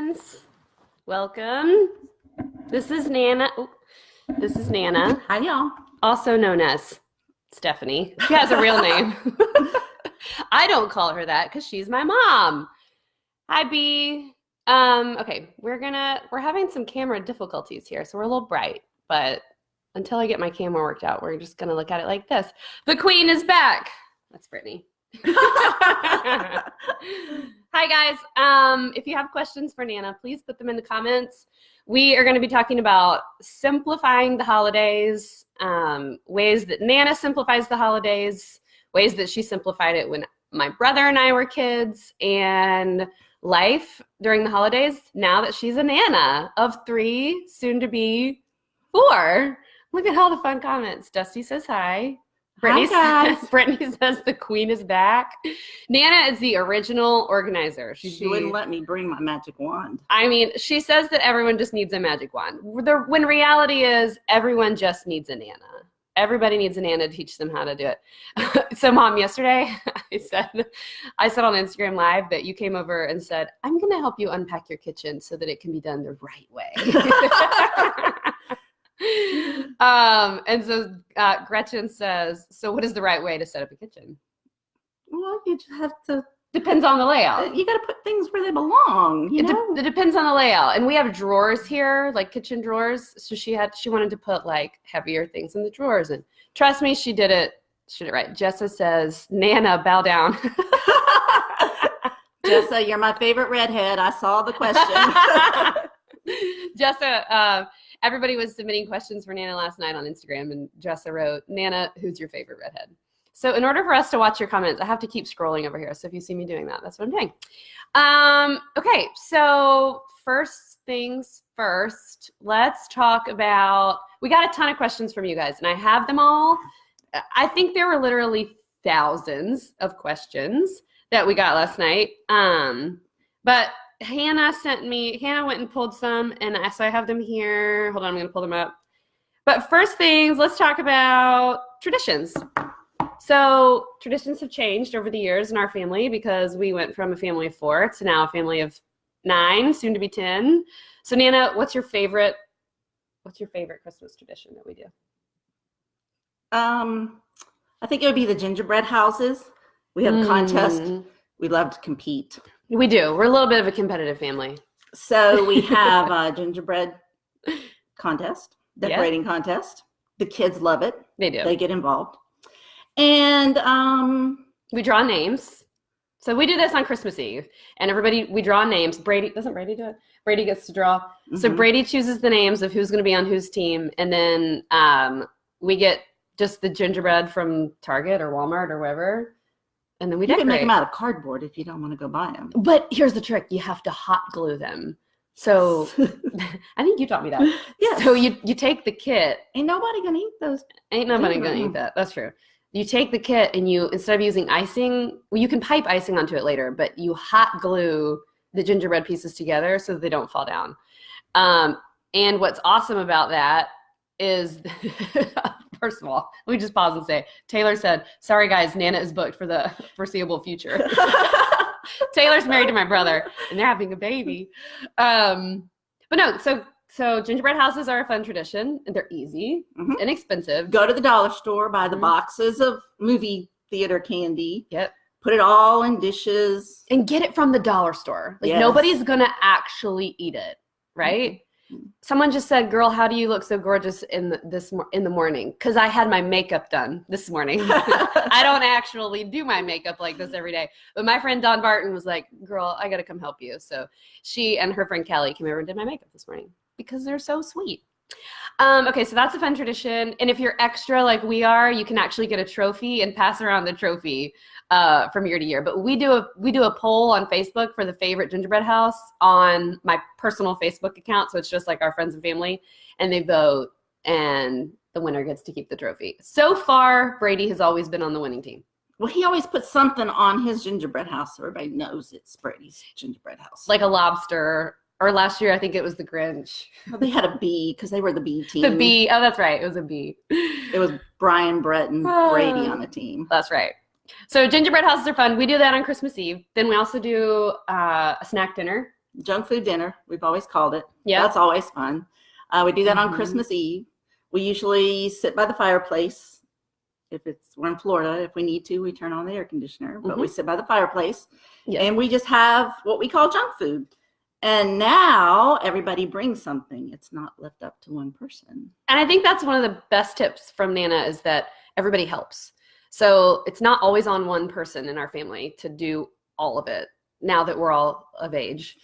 friends. Welcome. This is Nana. This is Nana. Hi, y'all. Also known as Stephanie. She has a real name. I don't call her that because she's my mom. Hi, B. Okay, we're having some camera difficulties here, so we're a little bright, but until I get my camera worked out, we're just gonna look at it like this. The queen is back. That's Brittany. Hi guys. If you have questions for Nana, please put them in the comments. We are going to be talking about simplifying the holidays, ways that Nana simplifies the holidays, ways that she simplified it when my brother and I were kids, and life during the holidays now that she's a Nana of 3, soon to be 4. Look at all the fun comments. Dusty says hi. Brittany says the queen is back. Nana is the original organizer. She wouldn't let me bring my magic wand. I mean, she says that everyone just needs a magic wand. When reality is everyone just needs a Nana. Everybody needs a Nana to teach them how to do it. So, Mom, yesterday I said on Instagram Live that you came over and said, I'm going to help you unpack your kitchen so that it can be done the right way. And so Gretchen says, so what is the right way to set up a kitchen? Well, you just have to. Depends on the layout. You got to put things where they belong. It depends on the layout. And we have drawers here, like kitchen drawers. So she wanted to put like heavier things in the drawers. And trust me, she did it right. Jessa says, Nana, bow down. Jessa, you're my favorite redhead. I saw the question. Jessa, everybody was submitting questions for Nana last night on Instagram, and Jessa wrote, Nana, who's your favorite redhead? So in order for us to watch your comments, I have to keep scrolling over here. So if you see me doing that, that's what I'm doing. Okay, so first things first, let's talk about, we got a ton of questions from you guys, and I have them all. I think there were literally thousands of questions that we got last night. But Hannah went and pulled some, and so I have them here. Hold on, I'm going to pull them up. But first things, let's talk about traditions. So traditions have changed over the years in our family because we went from a family of 4 to now a family of 9, soon to be 10. So Nana, what's your favorite Christmas tradition that we do? I think it would be the gingerbread houses. We have a contest. We love to compete. We do. We're a little bit of a competitive family. So we have a gingerbread contest, decorating contest. The kids love it. They do. They get involved. And we draw names. So we do this on Christmas Eve. And we draw names. Doesn't Brady do it? Brady gets to draw. Mm-hmm. So Brady chooses the names of who's going to be on whose team. And then we get just the gingerbread from Target or Walmart or wherever. And then we decorate. You can make them out of cardboard if you don't want to go buy them. But here's the trick. You have to hot glue them. So I think you taught me that. Yes. So you take the kit. Ain't nobody going to eat those. Ain't nobody going to eat that. That's true. You take the kit and instead of using icing, well, you can pipe icing onto it later, but you hot glue the gingerbread pieces together so that they don't fall down. And what's awesome about that is, first of all, let me just pause and say, Taylor said, sorry guys, Nana is booked for the foreseeable future. Taylor's married to my brother and they're having a baby. But no, so gingerbread houses are a fun tradition and they're easy, inexpensive. Go to the dollar store, buy the boxes of movie theater candy. Yep. Put it all in dishes. And get it from the dollar store. Like nobody's going to actually eat it, right? Someone just said, girl, how do you look so gorgeous in the morning? Because I had my makeup done this morning. I don't actually do my makeup like this every day. But my friend Dawn Barton was like, girl, I got to come help you. So she and her friend Kelly came over and did my makeup this morning because they're so sweet. Okay, so that's a fun tradition. And if you're extra like we are, you can actually get a trophy and pass around the trophy from year to year. But we do a poll on Facebook for the favorite gingerbread house on my personal Facebook account. So it's just like our friends and family, and they vote, and the winner gets to keep the trophy. So far, Brady has always been on the winning team. Well, he always puts something on his gingerbread house so everybody knows it's Brady's gingerbread house. Like a lobster. Or last year, I think it was the Grinch. Well, they had a bee because they were the bee team. The bee. Oh, that's right. It was a bee. It was Brian, Brett, and Brady on the team. That's right. So gingerbread houses are fun. We do that on Christmas Eve. Then we also do a snack dinner Junk food dinner, we've always called it. Yeah. That's always fun. We do that on Mhm. Christmas Eve. We usually sit by the fireplace. We're in Florida, if we need to, we turn on the air conditioner, but we sit by the fireplace. Yeah. And we just have what we call junk food. And now everybody brings something. It's not left up to one person. And I think that's one of the best tips from Nana is that everybody helps. So it's not always on one person in our family to do all of it now that we're all of age.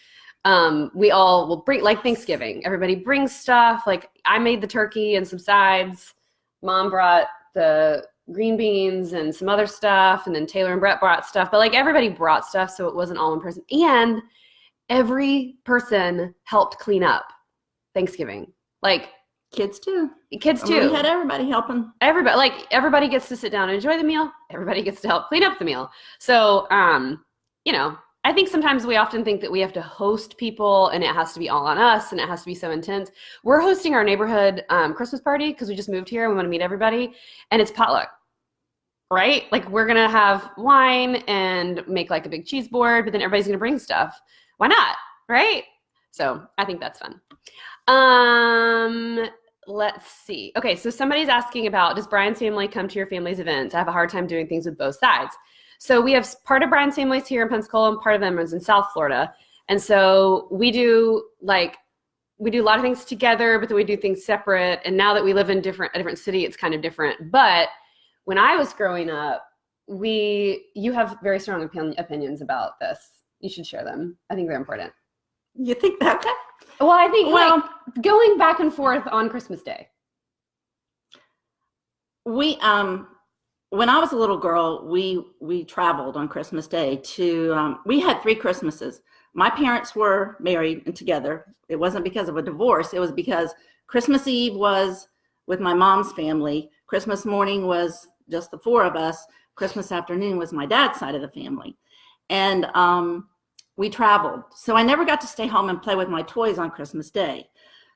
We all will bring, like Thanksgiving, everybody brings stuff. Like I made the turkey and some sides. Mom brought the green beans and some other stuff. And then Taylor and Brett brought stuff. But like everybody brought stuff, so it wasn't all one person. And every person helped clean up Thanksgiving. Like kids too. Kids too. We had everybody helping. Everybody gets to sit down and enjoy the meal. Everybody gets to help clean up the meal. So, I think sometimes we often think that we have to host people and it has to be all on us and it has to be so intense. We're hosting our neighborhood Christmas party because we just moved here and we want to meet everybody, and it's potluck, right? Like we're going to have wine and make like a big cheese board, but then everybody's going to bring stuff. Why not? Right? So I think that's fun. Let's see. Okay, so somebody's asking about, does Brian's family come to your family's events? I have a hard time doing things with both sides. So we have part of Brian's family's here in Pensacola and part of them is in South Florida. And so we do a lot of things together, but then we do things separate. And now that we live in a different city, it's kind of different. But when I was growing up, you have very strong opinions about this. You should share them. I think they're important. You think that? Well, I think like going back and forth on Christmas Day. When I was a little girl, we traveled on Christmas Day to, we had 3 Christmases. My parents were married and together. It wasn't because of a divorce. It was because Christmas Eve was with my mom's family. Christmas morning was just the 4 of us. Christmas afternoon was my dad's side of the family. And we traveled. So I never got to stay home and play with my toys on Christmas Day.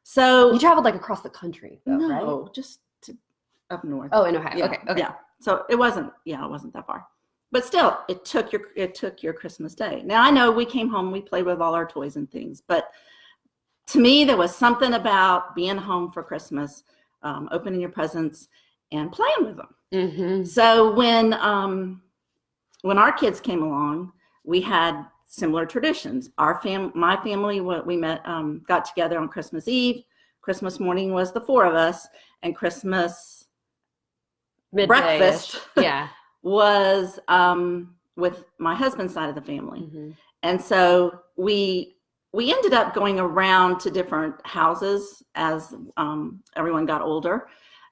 So you traveled like across the country, though, right? No, just up north. Oh, in Ohio. Yeah, Okay. Yeah. So it wasn't that far. But still, it took your Christmas Day. Now I know we came home, we played with all our toys and things, but to me there was something about being home for Christmas, opening your presents and playing with them. Mm-hmm. So when our kids came along, we had similar traditions. My family, we met, got together on Christmas Eve. Christmas morning was the 4 of us, and Christmas breakfast was with my husband's side of the family. Mm-hmm. And so we ended up going around to different houses as everyone got older,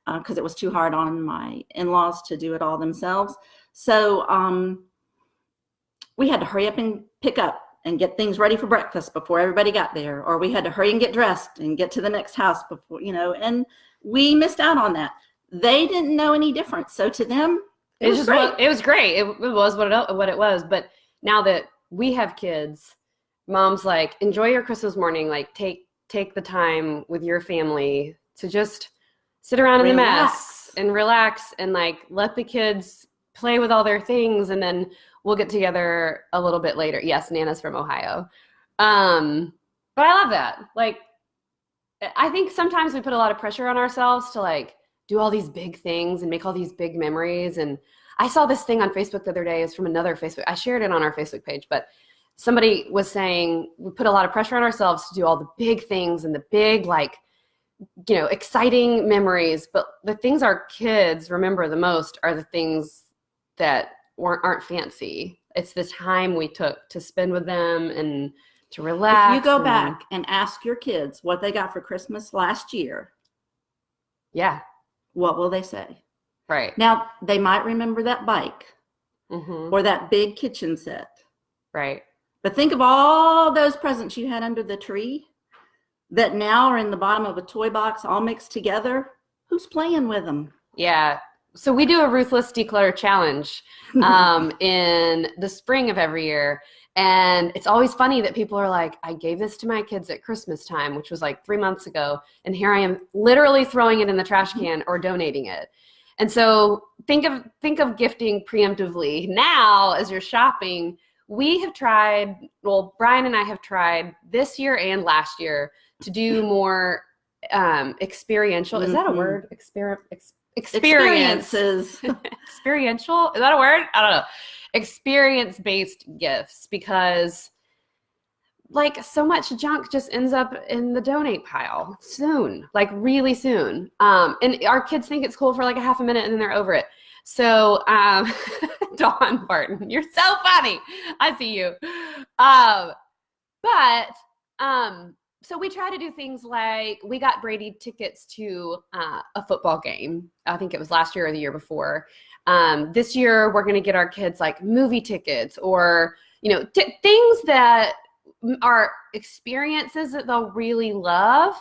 because it was too hard on my in-laws to do it all themselves. So we had to hurry up and pick up and get things ready for breakfast before everybody got there, or we had to hurry and get dressed and get to the next house before, and we missed out on that. They didn't know any different. So to them, it was great. It was great. It was what it was. But now that we have kids, Mom's like, enjoy your Christmas morning. Like take the time with your family to just sit around in the mess and relax and like let the kids play with all their things, and then we'll get together a little bit later. Yes, Nana's from Ohio. But I love that. Like, I think sometimes we put a lot of pressure on ourselves to like do all these big things and make all these big memories. And I saw this thing on Facebook the other day. It's from another Facebook. I shared it on our Facebook page, but somebody was saying we put a lot of pressure on ourselves to do all the big things and the big, like, exciting memories. But the things our kids remember the most are the things that aren't fancy. It's the time we took to spend with them and to relax. If you go back and ask your kids what they got for Christmas last year, what will they say? Right. Now, they might remember that bike or that big kitchen set. Right. But think of all those presents you had under the tree that now are in the bottom of a toy box all mixed together. Who's playing with them? Yeah. So we do a Ruthless Declutter Challenge in the spring of every year. And it's always funny that people are like, I gave this to my kids at Christmas time, which was like 3 months ago. And here I am literally throwing it in the trash can or donating it. And so think of gifting preemptively. Now, as you're shopping, we have tried, well, Brian and I have tried this year and last year to do more experiential. Is that a word? Experiences. Experiential? Is that a word? I don't know. Experience-based gifts, because like so much junk just ends up in the donate pile soon, like really soon. And our kids think it's cool for like a half a minute and then they're over it. So, Dawn Barton, you're so funny. I see you. So we try to do things like, we got Brady tickets to a football game. I think it was last year or the year before. This year, we're going to get our kids like movie tickets, or, things that are experiences that they'll really love.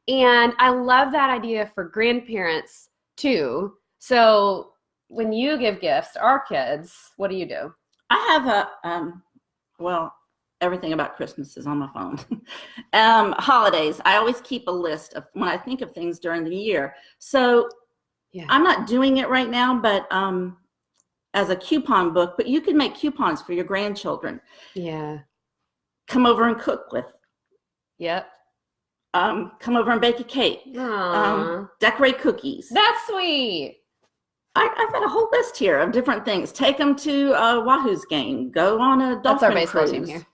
And I love that idea for grandparents too. So when you give gifts to our kids, what do? I have everything about Christmas is on my phone. Holidays, I always keep a list of when I think of things during the year. So yeah. I'm not doing it right now, but as a coupon book, but you can make coupons for your grandchildren. Yeah. Come over and cook with. Yep. Come over and bake a cake. Decorate cookies. That's sweet. I've got a whole list here of different things. Take them to Wahoo's game. Go on a dolphin That's our baseball cruise. Team here.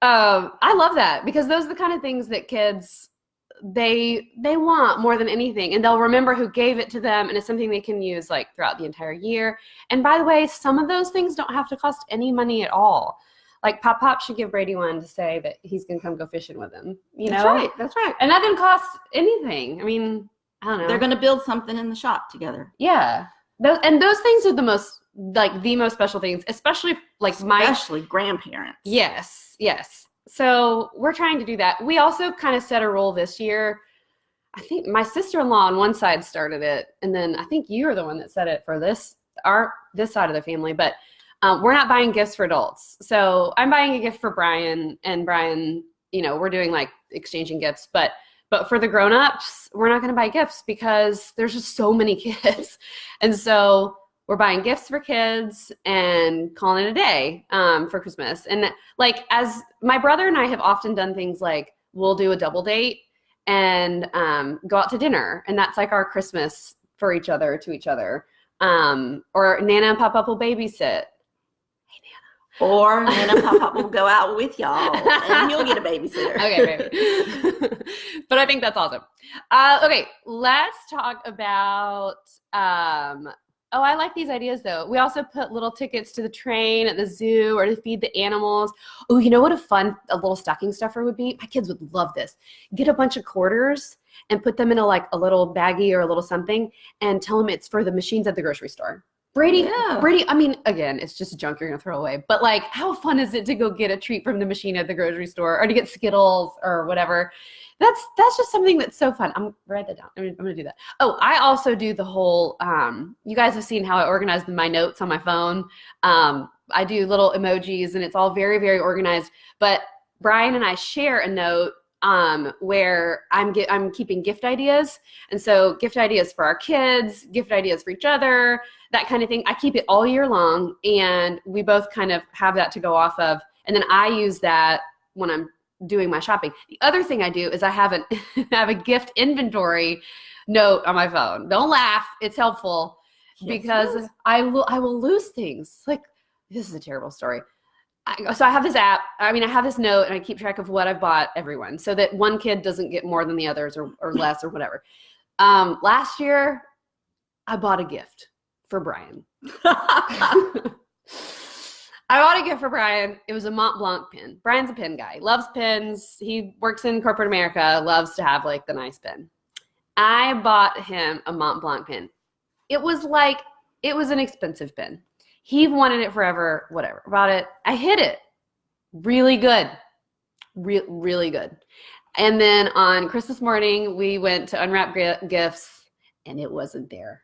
I love that, because those are the kind of things that kids, they want more than anything, and they'll remember who gave it to them, and it's something they can use like throughout the entire year. And by the way, some of those things don't have to cost any money at all. Like Pop should give Brady one to say that he's gonna come go fishing with him. That's right. That's right. And that didn't cost anything. I mean, I don't know. They're gonna build something in the shop together. Yeah. Those things are the most special things, especially grandparents. Yes. So we're trying to do that. We also kind of set a rule this year. I think my sister-in-law on one side started it, and then I think you're the one that set it for this side of the family. But we're not buying gifts for adults. So I'm buying a gift for Brian, and Brian, we're doing like exchanging gifts, but for the grown-ups, we're not going to buy gifts because there's just so many kids. And so we're buying gifts for kids and calling it a day for Christmas. And like, as my brother and I have often done things like, we'll do a double date and go out to dinner. And that's like our Christmas for each other, to each other. Or Nana and Pop will babysit. Or Nana and Pop will go out with y'all, and you'll get a babysitter. Okay, baby. But I think that's awesome. Okay, let's talk about. I like these ideas though. We also put little tickets to the train at the zoo, or to feed the animals. Oh, you know what a little stocking stuffer would be? My kids would love this. Get a bunch of quarters and put them in a little baggie or a little something, and tell them it's for the machines at the grocery store. Brady, I mean, again, it's just junk you're going to throw away. But like, how fun is it to go get a treat from the machine at the grocery store, or to get Skittles or whatever? That's just something that's so fun. I'm write that down. I'm going to do that. Oh, I also do the whole, you guys have seen how I organize my notes on my phone. I do little emojis, and it's all very, very organized. But Brian and I share a note where I'm keeping gift ideas. And so gift ideas for our kids, gift ideas for each other, that kind of thing. I keep it all year long, and we both kind of have that to go off of. And then I use that when I'm doing my shopping. The other thing I do is I have a gift inventory note on my phone. Don't laugh. It's helpful because I will lose things. Like, this is a terrible story. So I have this app. I have this note, and I keep track of what I've bought everyone, so that one kid doesn't get more than the others or less or whatever. Last year, I bought a gift for Brian. I bought a gift for Brian. It was a Mont Blanc pen. Brian's a pen guy. Loves pens. He works in corporate America. Loves to have like the nice pen. I bought him a Mont Blanc pen. It was an expensive pen. He wanted it forever, whatever. Bought it. I hid it. Really good. Really good. And then on Christmas morning, we went to unwrap gifts, and it wasn't there.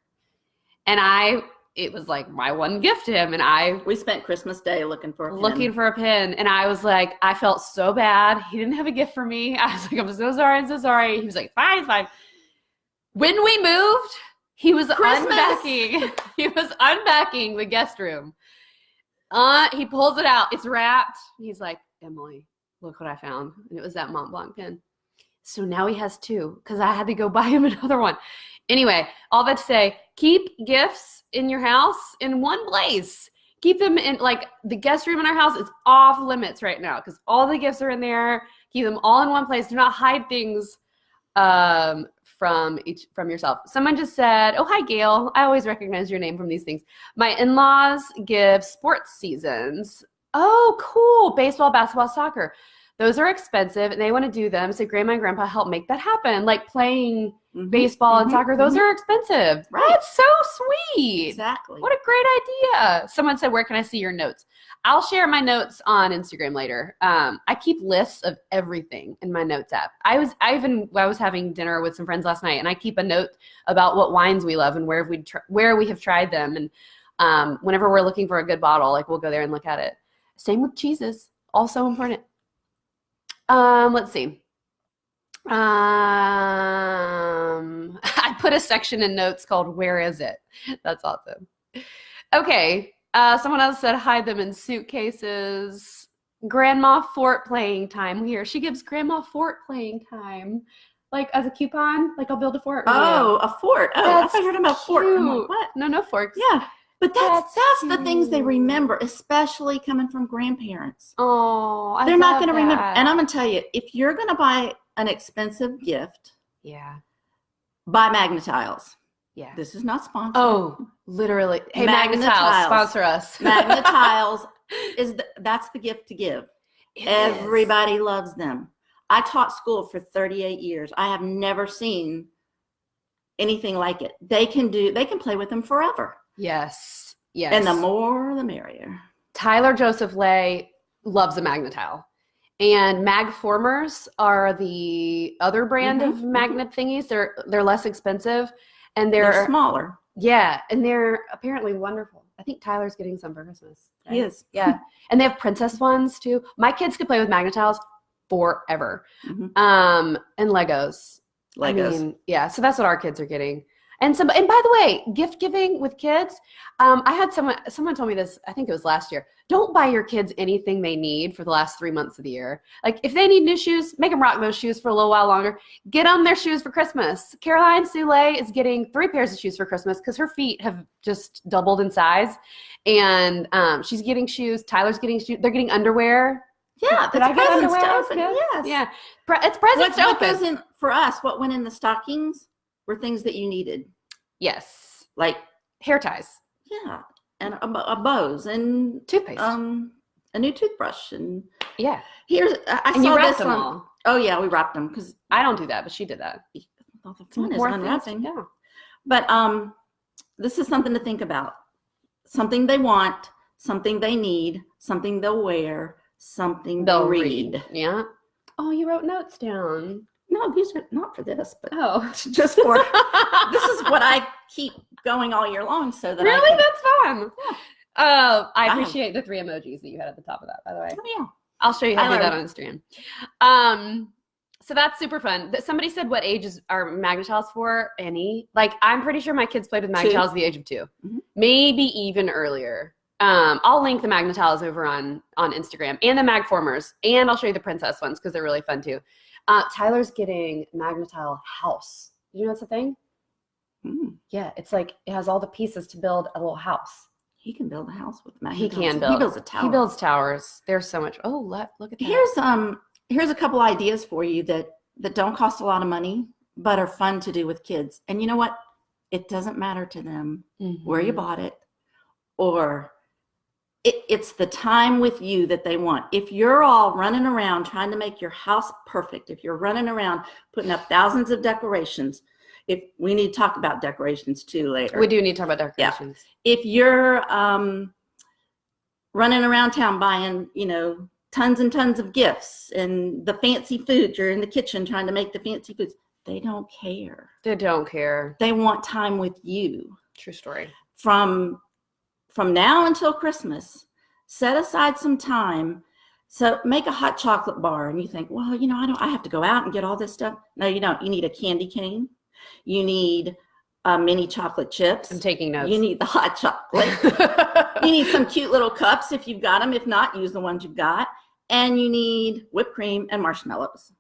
And it was like my one gift to him. And we spent Christmas Day looking for a pen. And I was like, I felt so bad. He didn't have a gift for me. I was like, I'm so sorry. He was like, fine. When we moved, he was unpacking. He was unpacking the guest room. He pulls it out. It's wrapped. He's like, Emily, look what I found. And it was that Mont Blanc pen. So now he has 2 because I had to go buy him another one. Anyway, all that to say, keep gifts in your house in one place. Keep them in, like, the guest room in our house is off limits right now because all the gifts are in there. Keep them all in one place. Do not hide things from yourself. Someone just said, oh, hi, Gail. I always recognize your name from these things. My in-laws give sports seasons. Oh, cool. Baseball, basketball, soccer. Those are expensive and they want to do them. So grandma and grandpa help make that happen. Like playing baseball and soccer. Those are expensive. Right. That's so sweet. Exactly. What a great idea. Someone said, where can I see your notes? I'll share my notes on Instagram later. I keep lists of everything in my notes app. I was having dinner with some friends last night and I keep a note about what wines we love and where we have tried them. And whenever we're looking for a good bottle, like we'll go there and look at it. Same with cheeses. Also important. Let's see. I put a section in notes called Where Is It? That's awesome. Okay. Someone else said hide them in suitcases. Grandma Fort playing time here. She gives Grandma Fort playing time. Like as a coupon, like I'll build a fort. Oh, a fort. Oh, That's I heard about fort. I'm like, cute. what? No forks. Yeah. But that's the things they cute. remember, especially coming from grandparents. Oh, They're not going to remember. And I'm going to tell you, if you're going to buy an expensive gift, yeah, buy Magnetiles. yeah. This is not sponsored. Oh, literally. Hey, Magnetiles. Magnetiles, sponsor us. Magnetiles that's the gift to give. It Everybody loves them. I taught school for 38 years. I have never seen anything like it. They can play with them forever. Yes. Yes. And the more, the merrier. Tyler Joseph Ley loves a Magnetile. And Mag Formers are the other brand of magnet thingies. They're less expensive and they're smaller. Yeah. And they're apparently wonderful. I think Tyler's getting some for Christmas. Right? He is. Yeah. And they have princess ones too. My kids could play with Magnetiles forever. And Legos. I mean, yeah. So that's what our kids are getting. And by the way, gift giving with kids, I had someone told me this, I think it was last year. Don't buy your kids anything they need for the last 3 months of the year. Like if they need new shoes, make them rock those shoes for a little while longer. Get them their shoes for Christmas. Caroline Soule is getting 3 pairs of shoes for Christmas because her feet have just doubled in size. And she's getting shoes. Tyler's getting shoes. They're getting underwear. Yeah, Did I get underwear? Yes. Yeah. It's presents to What open. goes in for us? What went in the stockings were things that you needed. Yes. Like hair ties. Yeah, and a bows and toothpaste. A new toothbrush and yeah. I and saw you wrapped this them on. all. Oh yeah, we wrapped them because I don't do that, but she did that. Well, the fun is More unwrapping. things, yeah. But this is something to think about. Something they want, something they need, something they'll wear, something they'll read. Yeah. Oh, you wrote notes down. No, these are not for this, but just for this is what I keep going all year long, so that really that's fun. Yeah. I appreciate the 3 emojis that you had at the top of that, by the way. Oh yeah, I'll show you how to do that on Instagram. So that's super fun. Somebody said, "What ages are Magnetiles for?" Any? Like, I'm pretty sure my kids played with Magnetiles at the age of 2, maybe even earlier. I'll link the Magnetiles over on Instagram and the Mag Formers, and I'll show you the princess ones because they're really fun too. Tyler's getting Magnetile house. Did you know that's a thing? Yeah, it's like it has all the pieces to build a little house. He can build a house with Magnetiles. He can build. He builds a tower. He builds towers. There's so much. Oh, look at that. Here's a couple ideas for you that don't cost a lot of money, but are fun to do with kids. And you know what? It doesn't matter to them where you bought it, or it's the time with you that they want. If you're all running around trying to make your house perfect, if you're running around putting up thousands of decorations, if we need to talk about decorations too later. We do need to talk about decorations. Yeah. If you're running around town buying, tons and tons of gifts and the fancy food, you're in the kitchen trying to make the fancy foods, they don't care. They don't care. They want time with you. True story. From now until Christmas, set aside some time. So make a hot chocolate bar and you think, well, I have to go out and get all this stuff. No, you don't. You need a candy cane. You need mini chocolate chips. I'm taking notes. You need the hot chocolate. You need some cute little cups if you've got them. If not, use the ones you've got. And you need whipped cream and marshmallows.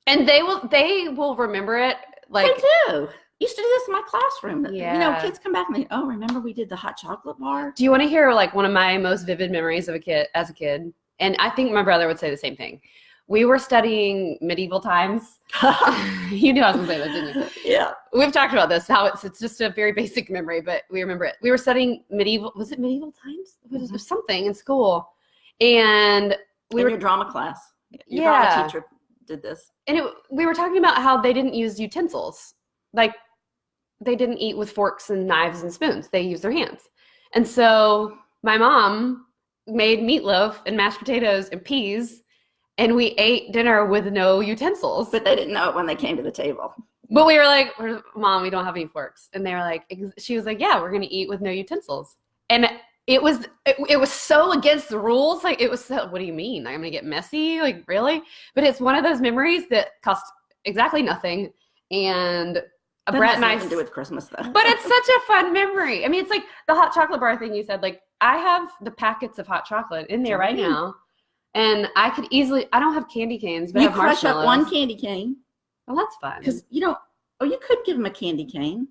And they will remember it. Like They do. Used to do this in my classroom. Yeah. You know, kids come back and they, oh, remember we did the hot chocolate bar? Do you want to hear like one of my most vivid memories of as a kid? And I think my brother would say the same thing. We were studying medieval times. You knew I was going to say that, didn't you? Yeah. We've talked about this, how it's just a very basic memory, but we remember it. We were studying medieval times? It was something in school. And we were in your drama class. Your Yeah. drama teacher did this. And we were talking about how they didn't use utensils. Like, they didn't eat with forks and knives and spoons. They used their hands. And so my mom made meatloaf and mashed potatoes and peas, and we ate dinner with no utensils. But they didn't know it when they came to the table. But we were like, Mom, we don't have any forks. And they were like, she was like, yeah, we're going to eat with no utensils. And it was so against the rules. Like, it was so, what do you mean? Like, I'm going to get messy? Like, really? But it's one of those memories that cost exactly nothing. And Brett and I nothing to do with Christmas, though. But it's such a fun memory. I mean, it's like the hot chocolate bar thing you said. Like, I have the packets of hot chocolate in there right now. And I could easily, I don't have candy canes, but I you have crush marshmallows. up one candy cane. Well, that's fun. Because you could give them a candy cane.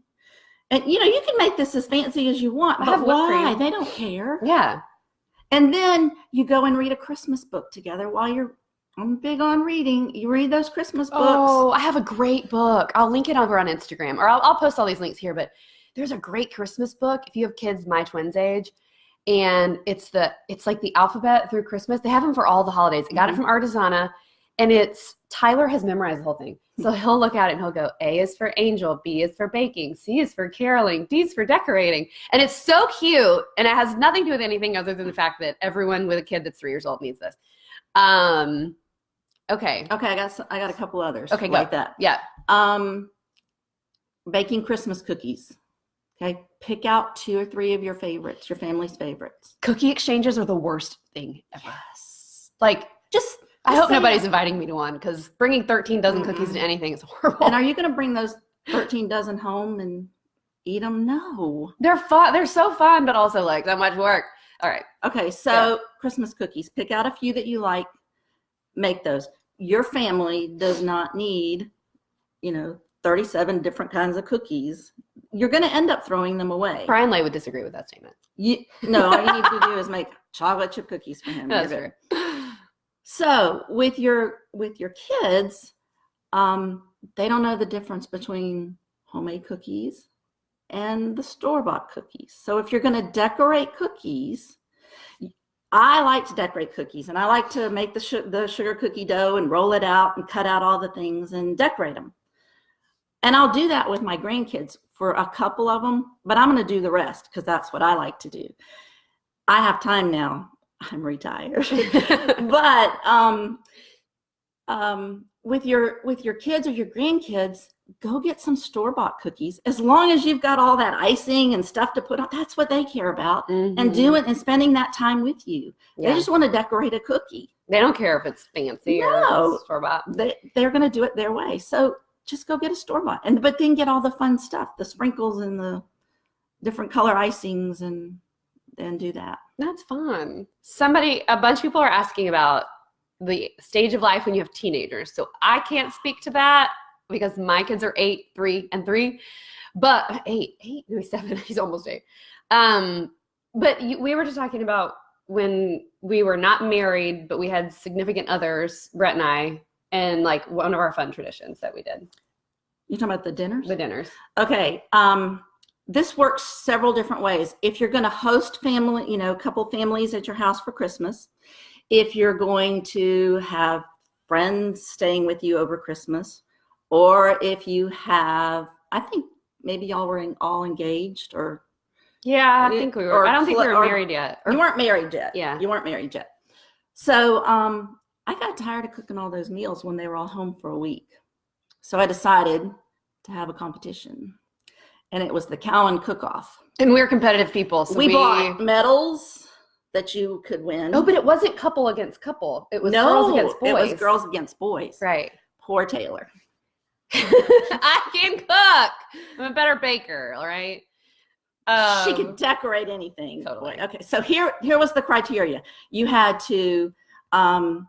And, you can make this as fancy as you want. I But have whipped why? cream. They don't care. Yeah. And then you go and read a Christmas book together while I'm big on reading. You read those Christmas books. Oh, I have a great book. I'll link it over on Instagram, or I'll post all these links here. But there's a great Christmas book if you have kids my twins' age, and it's like the alphabet through Christmas. They have them for all the holidays. I got it from Artisana, and Tyler has memorized the whole thing. So he'll look at it and he'll go, A is for angel, B is for baking, C is for caroling, D is for decorating. And it's so cute, and it has nothing to do with anything other than the fact that everyone with a kid that's 3 years old needs this. Okay. Okay, I got a couple others. Okay, like go. that. Yeah. Baking Christmas cookies. Okay, pick out 2 or 3 of your favorites, your family's favorites. Cookie exchanges are the worst thing ever. Yes. Like, Just I hope say nobody's it. inviting me to one, because bringing 13 dozen cookies to anything is horrible. And are you going to bring those 13 dozen home and eat them? No. They're fun. They're so fun, but also like that much work. All right. Okay, so Christmas cookies. Pick out a few that you like. Make those. Your family does not need, 37 different kinds of cookies. You're going to end up throwing them away. Brian Lay would disagree with that statement. No, all you need to do is make chocolate chip cookies for him. That's true. So with your kids, they don't know the difference between homemade cookies and the store-bought cookies. So if you're going to decorate cookies, I like to decorate cookies, and I like to make the sugar cookie dough and roll it out and cut out all the things and decorate them. And I'll do that with my grandkids for a couple of them, but I'm going to do the rest because that's what I like to do. I have time now. I'm retired. But with your kids or your grandkids, go get some store-bought cookies. As long as you've got all that icing and stuff to put on, that's what they care about. And doing and spending that time with you. Yeah. They just want to decorate a cookie. They don't care if it's fancy or store-bought. They're going to do it their way. So just go get a store-bought, but then get all the fun stuff, the sprinkles and the different color icings, and do that. That's fun. A bunch of people are asking about the stage of life when you have teenagers. So I can't speak to that because my kids are 8, 3, and 3. But 8, no, he's 7. He's almost 8. But we were just talking about when we were not married, but we had significant others, Brett and I, and like one of our fun traditions that we did. You talking about the dinners? The dinners. Okay. This works several different ways. If you're going to host family, a couple families at your house for Christmas, if you're going to have friends staying with you over Christmas, or if you have, I think maybe y'all were all engaged, or yeah, I think we were. I don't think we were married yet. You weren't married yet. Yeah, you weren't married yet. So I got tired of cooking all those meals when they were all home for a week. So I decided to have a competition. And it was the Cowan Cook-Off. And we're competitive people. So we bought medals that you could win. Oh, but it wasn't couple against couple. It was girls against boys. It was girls against boys. Right. Poor Taylor. I can cook. I'm a better baker, all right? She could decorate anything. Totally. Okay, so here was the criteria. You had to, and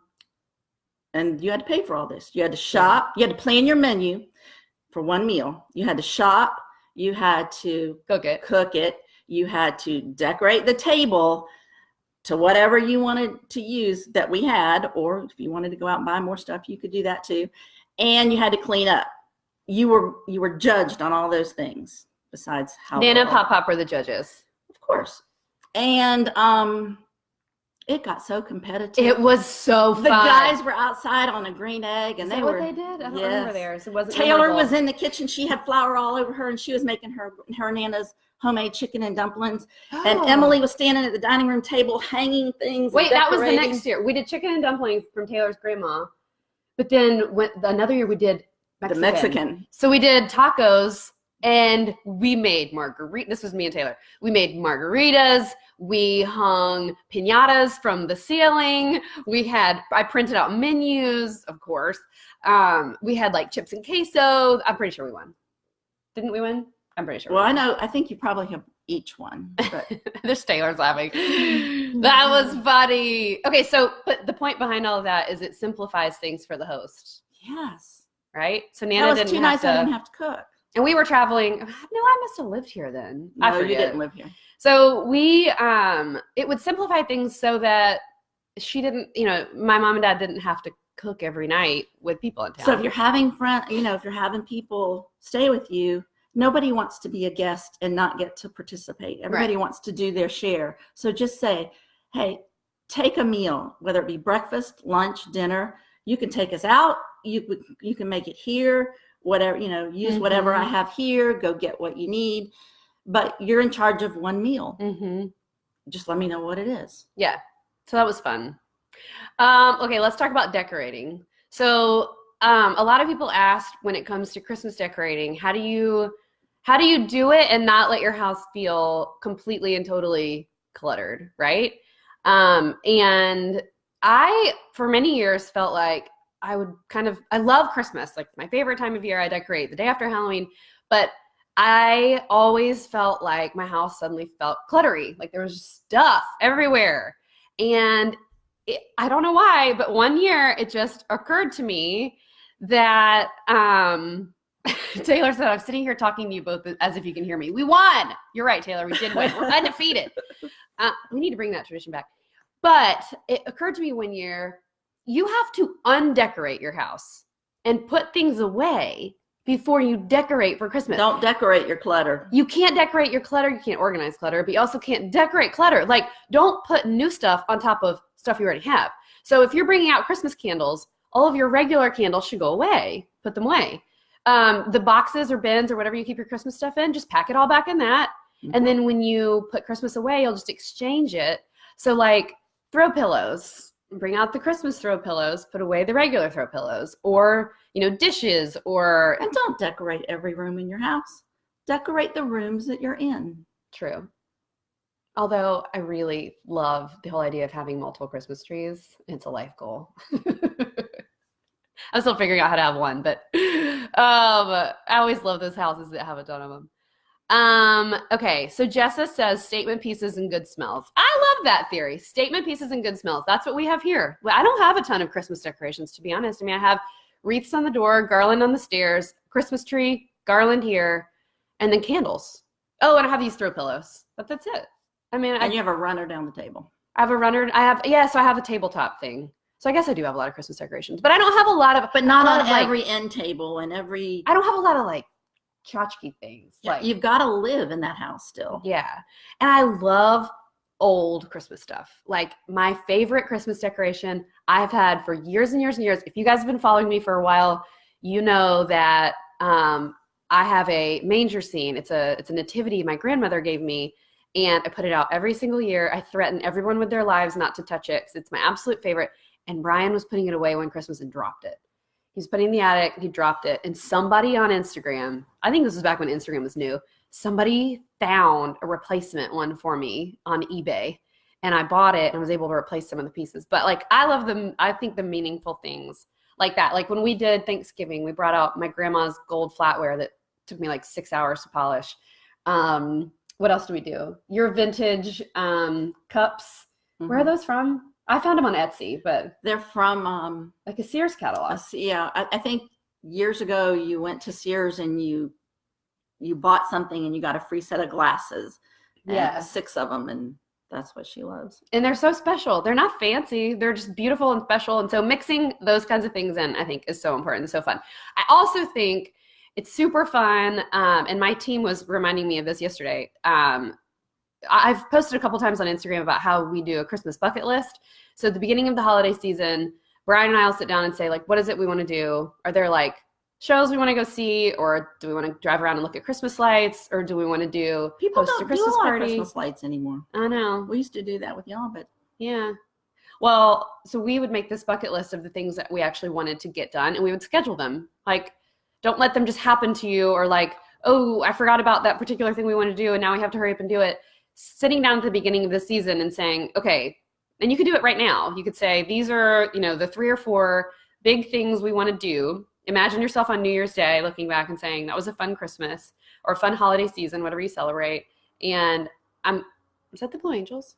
you had to pay for all this. You had to shop. You had to plan your menu for one meal. You had to shop. You had to cook it. You had to decorate the table to whatever you wanted to use that we had, or if you wanted to go out and buy more stuff, you could do that too. And you had to clean up. You were judged on all those things. Besides how Nana and Pop were the judges. Of course. And it got so competitive. It was so fun. The guys were outside on a green egg, and Is that what they did? I don't remember theirs. It wasn't Taylor was in the kitchen. She had flour all over her, and she was making her Nana's homemade chicken and dumplings. Oh. And Emily was standing at the dining room table hanging things. Wait, that was the next year. We did chicken and dumplings from Taylor's grandma. But then another year we did Mexican. The Mexican. So we did tacos. And we made margarita. This was me and Taylor. We made margaritas. We hung piñatas from the ceiling. I printed out menus, of course. We had like chips and queso. I'm pretty sure we won. Didn't we win? I'm pretty sure. Well, I know. I think you probably have each one. But there's Taylor's laughing. That was funny. Okay, so but the point behind all of that is it simplifies things for the host. Yes. Right? So Nana didn't have to. Too nice. I didn't have to cook. And we were traveling. No, I must have lived here then. No, I forget. You didn't live here. So we, it would simplify things so that she didn't, my mom and dad didn't have to cook every night with people in town. So if you're having if you're having people stay with you, nobody wants to be a guest and not get to participate. Everybody wants to do their share. So just say, hey, take a meal, whether it be breakfast, lunch, dinner. You can take us out. You can make it here. Whatever, use whatever I have here, go get what you need, but you're in charge of one meal. Just let me know what it is. Yeah. So that was fun. Okay. Let's talk about decorating. So, a lot of people asked when it comes to Christmas decorating, how do you do it and not let your house feel completely and totally cluttered? Right. And I, for many years, felt like I love Christmas, like my favorite time of year. I decorate the day after Halloween, but I always felt like my house suddenly felt cluttery. Like there was stuff everywhere. And I don't know why, but one year it just occurred to me that, Taylor said, I'm sitting here talking to you both as if you can hear me. We won. You're right, Taylor. We did win. We're undefeated. We need to bring that tradition back. But it occurred to me one year, you have to undecorate your house and put things away before you decorate for Christmas. Don't decorate your clutter. You can't decorate your clutter. You can't organize clutter, but you also can't decorate clutter. Like, don't put new stuff on top of stuff you already have. So if you're bringing out Christmas candles, all of your regular candles should go away. Put them away. The boxes or bins or whatever you keep your Christmas stuff in, just pack it all back in that. And then when you put Christmas away, you'll just exchange it. So like throw pillows. Bring out the Christmas throw pillows, put away the regular throw pillows, or, dishes, or... And don't decorate every room in your house. Decorate the rooms that you're in. True. Although I really love the whole idea of having multiple Christmas trees. It's a life goal. I'm still figuring out how to have one, but I always love those houses that have a ton of them. Okay, so Jessa says statement pieces and good smells. I love that theory. Statement pieces and good smells. That's what we have here. I don't have a ton of Christmas decorations, to be honest. I mean, I have wreaths on the door, garland on the stairs, Christmas tree, garland here, and then candles. Oh, and I have these throw pillows, but that's it. I mean, and you have a runner down the table. I have a runner. So I have a tabletop thing. So I guess I do have a lot of Christmas decorations, but I don't have a lot of, but not on every end table and every. I don't have a lot of like tchotchke things. Yeah, like you've got to live in that house still. Yeah. And I love old Christmas stuff. Like my favorite Christmas decoration I've had for years and years and years. If you guys have been following me for a while, you know that I have a manger scene. It's a nativity my grandmother gave me, and I put it out every single year. I threaten everyone with their lives not to touch it because it's my absolute favorite. And Brian was putting it away one Christmas and dropped it. He was putting it in the attic, he dropped it, and somebody on Instagram, I think this was back when Instagram was new, somebody found a replacement one for me on eBay, and I bought it and was able to replace some of the pieces. But like, I love them. I think the meaningful things like that. Like when we did Thanksgiving, we brought out my grandma's gold flatware that took me like 6 hours to polish. what else do we do? Your vintage cups. Mm-hmm. Where are those from? I found them on Etsy, but they're from like a Sears catalog. Yeah, I think years ago you went to Sears and you bought something and you got a free set of glasses. Yeah, 6 of them, and that's what she loves. And they're so special. They're not fancy. They're just beautiful and special. And so mixing those kinds of things in, I think, is so important and so fun. I also think it's super fun. And my team was reminding me of this yesterday. I've posted a couple times on Instagram about how we do a Christmas bucket list. So at the beginning of the holiday season, Brian and I will sit down and say, like, what is it we want to do? Are there like shows we want to go see, or do we want to drive around and look at Christmas lights, or do we want to do People host don't a Christmas do a lot party? of Christmas lights anymore. I know. We used to do that with y'all, but yeah. Well, so we would make this bucket list of the things that we actually wanted to get done, and we would schedule them. Like, don't let them just happen to you, or like, oh, I forgot about that particular thing we want to do, and now we have to hurry up and do it. Sitting down at the beginning of the season and saying, okay, and you could do it right now. You could say, these are, the 3 or 4 big things we want to do. Imagine yourself on New Year's Day looking back and saying, that was a fun Christmas or a fun holiday season, whatever you celebrate. And is that the Blue Angels?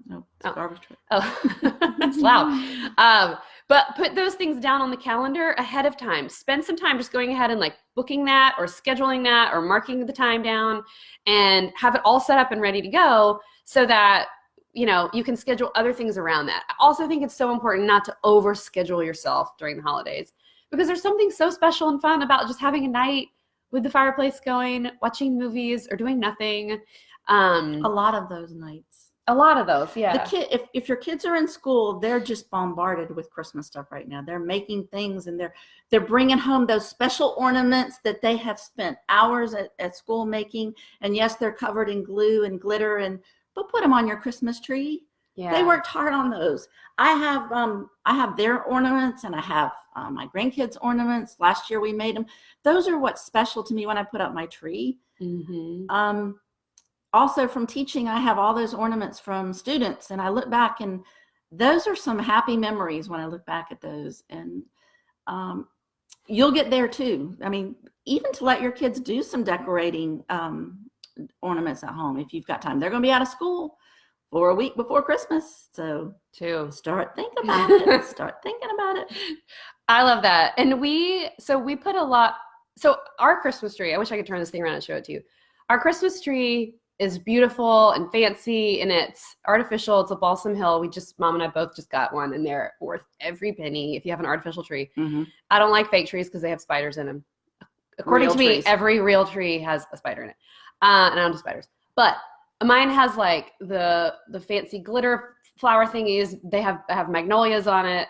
no, it's garbage truck. Oh, that's loud. But put those things down on the calendar ahead of time. Spend some time just going ahead and like booking that or scheduling that or marking the time down, and have it all set up and ready to go so that you can schedule other things around that. I also think it's so important not to overschedule yourself during the holidays, because there's something so special and fun about just having a night with the fireplace going, watching movies, or doing nothing. A lot of those nights. A lot of those, yeah. If your kids are in school, they're just bombarded with Christmas stuff right now. They're making things, and they're bringing home those special ornaments that they have spent hours at school making. And yes, they're covered in glue and glitter, but put them on your Christmas tree. Yeah. They worked hard on those. I have their ornaments, and I have my grandkids' ornaments. Last year we made them. Those are what's special to me when I put up my tree. Mm-hmm. Also from teaching, I have all those ornaments from students, and I look back, and those are some happy memories when I look back at those. And you'll get there too. I mean, even to let your kids do some decorating ornaments at home if you've got time. They're going to be out of school for a week before Christmas, so start thinking about it. Start thinking about it. I love that. And we put a lot. So our Christmas tree, I wish I could turn this thing around and show it to you. Our Christmas tree is beautiful and fancy, and it's artificial. It's a Balsam Hill. Mom and I both just got one, and they're worth every penny if you have an artificial tree. Mm-hmm. I don't like fake trees because they have spiders in them. According to me, every real tree has a spider in it. And I don't do spiders. But mine has like the fancy glitter flower thingies. I have magnolias on it,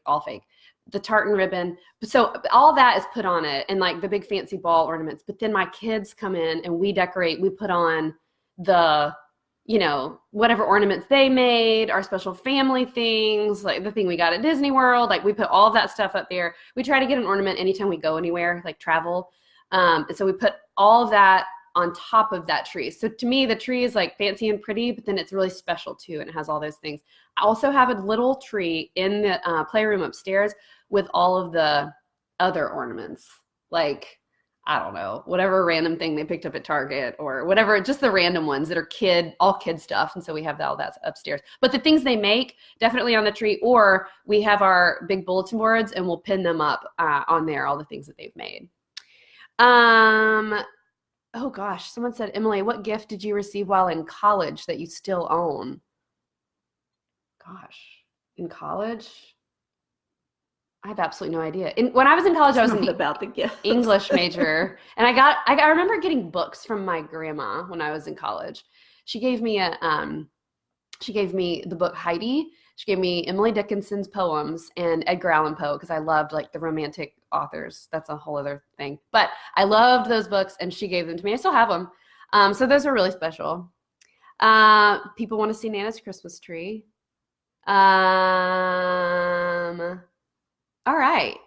all fake. The tartan ribbon. So all that is put on it, and like the big fancy ball ornaments. But then my kids come in and we decorate. We put on the, whatever ornaments they made, our special family things, like the thing we got at Disney World. Like we put all of that stuff up there. We try to get an ornament anytime we go anywhere, like travel. And so we put all of that on top of that tree. So to me, the tree is like fancy and pretty, but then it's really special too, and it has all those things. I also have a little tree in the playroom upstairs with all of the other ornaments, like, I don't know, whatever random thing they picked up at Target or whatever, just the random ones that are all kid stuff. And so we have all that upstairs. But the things they make, definitely on the tree, or we have our big bulletin boards and we'll pin them up on there, all the things that they've made. Oh gosh, someone said, Emily, what gift did you receive while in college that you still own? Gosh, in college? I have absolutely no idea. When I was in college, I was about the gift. English major, and I remember getting books from my grandma when I was in college. She gave me the book Heidi. She gave me Emily Dickinson's poems and Edgar Allan Poe, because I loved like the romantic authors. That's a whole other thing. But I loved those books, and she gave them to me. I still have them. So those are really special. People want to see Nana's Christmas tree. All right.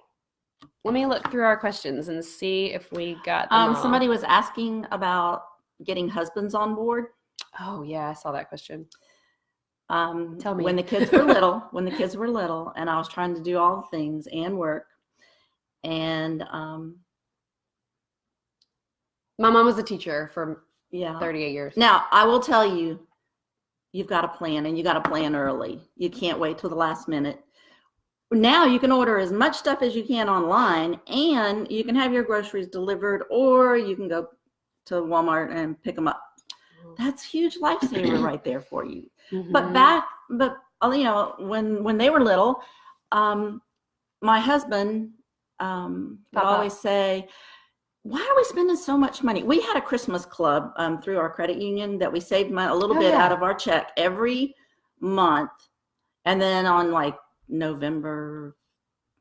Let me look through our questions and see if we got them all. Somebody was asking about getting husbands on board. Oh yeah, I saw that question. Tell me. When the kids were little, and I was trying to do all the things and work, and my mom was a teacher for 38 years. Now, I will tell you, you've got to plan, and you got to plan early. You can't wait till the last minute. Now you can order as much stuff as you can online, and you can have your groceries delivered, or you can go to Walmart and pick them up. That's huge lifesaver right there for you. Mm-hmm. But you know, when they were little, my husband would always say, why are we spending so much money? We had a Christmas club through our credit union that we saved a little bit out of our check every month. And then on like November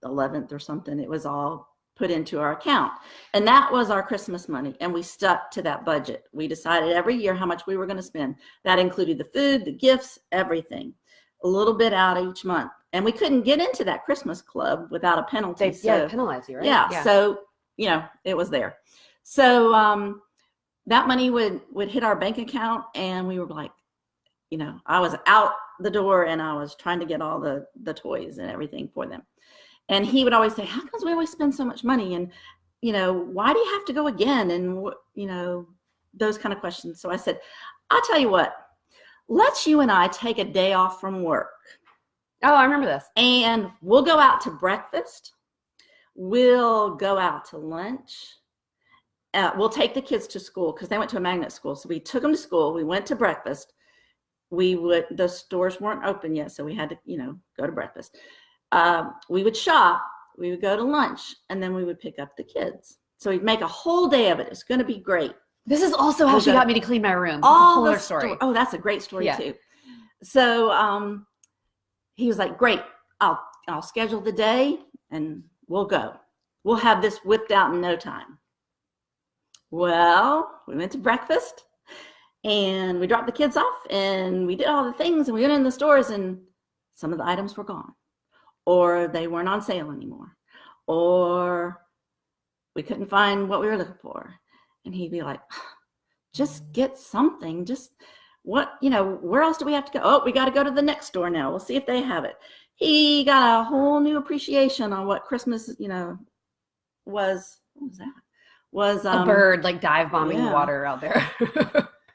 11th or something, it was all put into our account. And that was our Christmas money. And we stuck to that budget. We decided every year how much we were going to spend. That included the food, the gifts, everything. A little bit out each month. And we couldn't get into that Christmas club without a penalty. They penalize you, right? Yeah. So, you know, it was there. So that money would hit our bank account, and we were like, you know, I was out the door and I was trying to get all the toys and everything for them. And he would always say, how come we always spend so much money? And, you know, why do you have to go again? And, you know, those kind of questions. So I said, I'll tell you what, let's you and I take a day off from work. Oh, I remember this. And we'll go out to breakfast. We'll go out to lunch. We'll take the kids to school because they went to a magnet school. So we took them to school. We went to breakfast. The stores weren't open yet. So we had to, you know, go to breakfast. We would shop, we would go to lunch, and then we would pick up the kids. So we'd make a whole day of it. It's going to be great. This is also how she got me to clean my room. That's all a whole other the story. Oh, that's a great story too. So he was like, great, I'll schedule the day and we'll go. We'll have this whipped out in no time. Well, we went to breakfast and we dropped the kids off and we did all the things, and we went in the stores and some of the items were gone. Or they weren't on sale anymore, or we couldn't find what we were looking for. And he'd be like, just get something, just what, you know, where else do we have to go? Oh, we got to go to the next store now. We'll see if they have it. He got a whole new appreciation on what Christmas, you know, was. What was that? Was a bird like dive bombing water out there.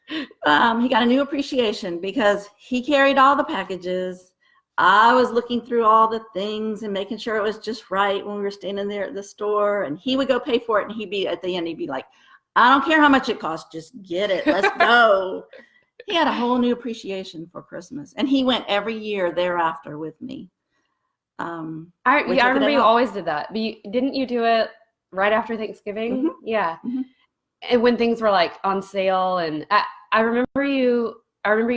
He got a new appreciation because he carried all the packages. I was looking through all the things and making sure it was just right when we were standing there at the store, and he would go pay for it, and he'd be at the end, he'd be like, I don't care how much it costs, just get it. Let's go. He had a whole new appreciation for Christmas, and he went every year thereafter with me. I remember you always did that. But didn't you do it right after Thanksgiving? Mm-hmm. Yeah. Mm-hmm. And when things were like on sale, and I remember you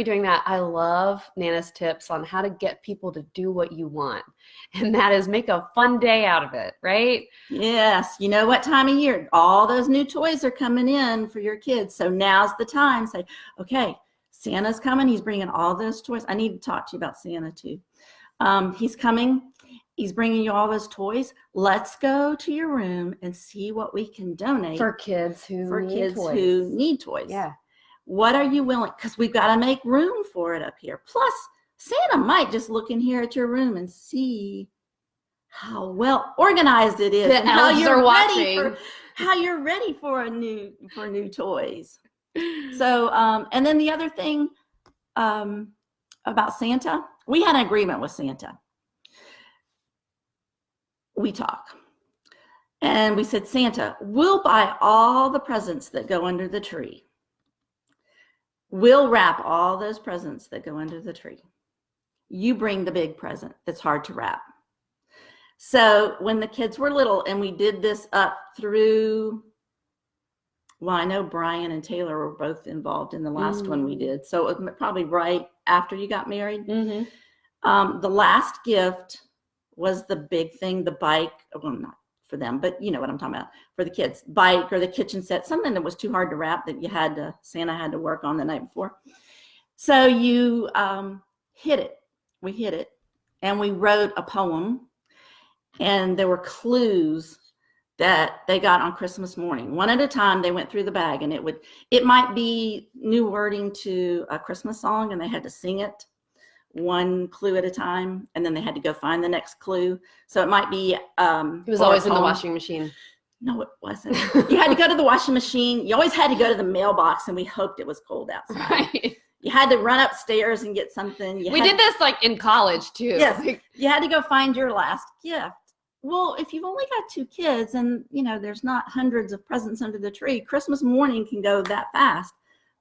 doing that. I love Nana's tips on how to get people to do what you want. And that is make a fun day out of it, right? Yes. You know what time of year? All those new toys are coming in for your kids. So now's the time. Say, okay, Santa's coming. He's bringing all those toys. I need to talk to you about Santa too. He's coming. He's bringing you all those toys. Let's go to your room and see what we can donate for kids who need toys. Yeah. What are you willing? Because we've got to make room for it up here. Plus, Santa might just look in here at your room and see how well organized it is, and how you're ready for new toys. So, and then the other thing about Santa, we had an agreement with Santa. We talk, and we said, Santa, we'll buy all the presents that go under the tree. We'll wrap all those presents that go under the tree. You bring the big present that's hard to wrap. So when the kids were little, and we did this up through, well, I know Brian and Taylor were both involved in the last one we did. So it was probably right after you got married. Mm-hmm. The last gift was the big thing, the bike. Well, not for them, but you know what I'm talking about, for the kids, bike or the kitchen set, something that was too hard to wrap that Santa had to work on the night before. So you hid it. We hid it, and we wrote a poem, and there were clues that they got on Christmas morning. One at a time, they went through the bag, and it might be new wording to a Christmas song, and they had to sing it one clue at a time, and then they had to go find the next clue. So it might be it was always in the washing machine. No, it wasn't. You had to go to the washing machine. You always had to go to the mailbox, and we hoped it was cold outside. Right. You had to run upstairs and get something. We did this like in college too. Yes. You had to go find your last gift. Well, if you've only got 2 kids and, there's not hundreds of presents under the tree, Christmas morning can go that fast.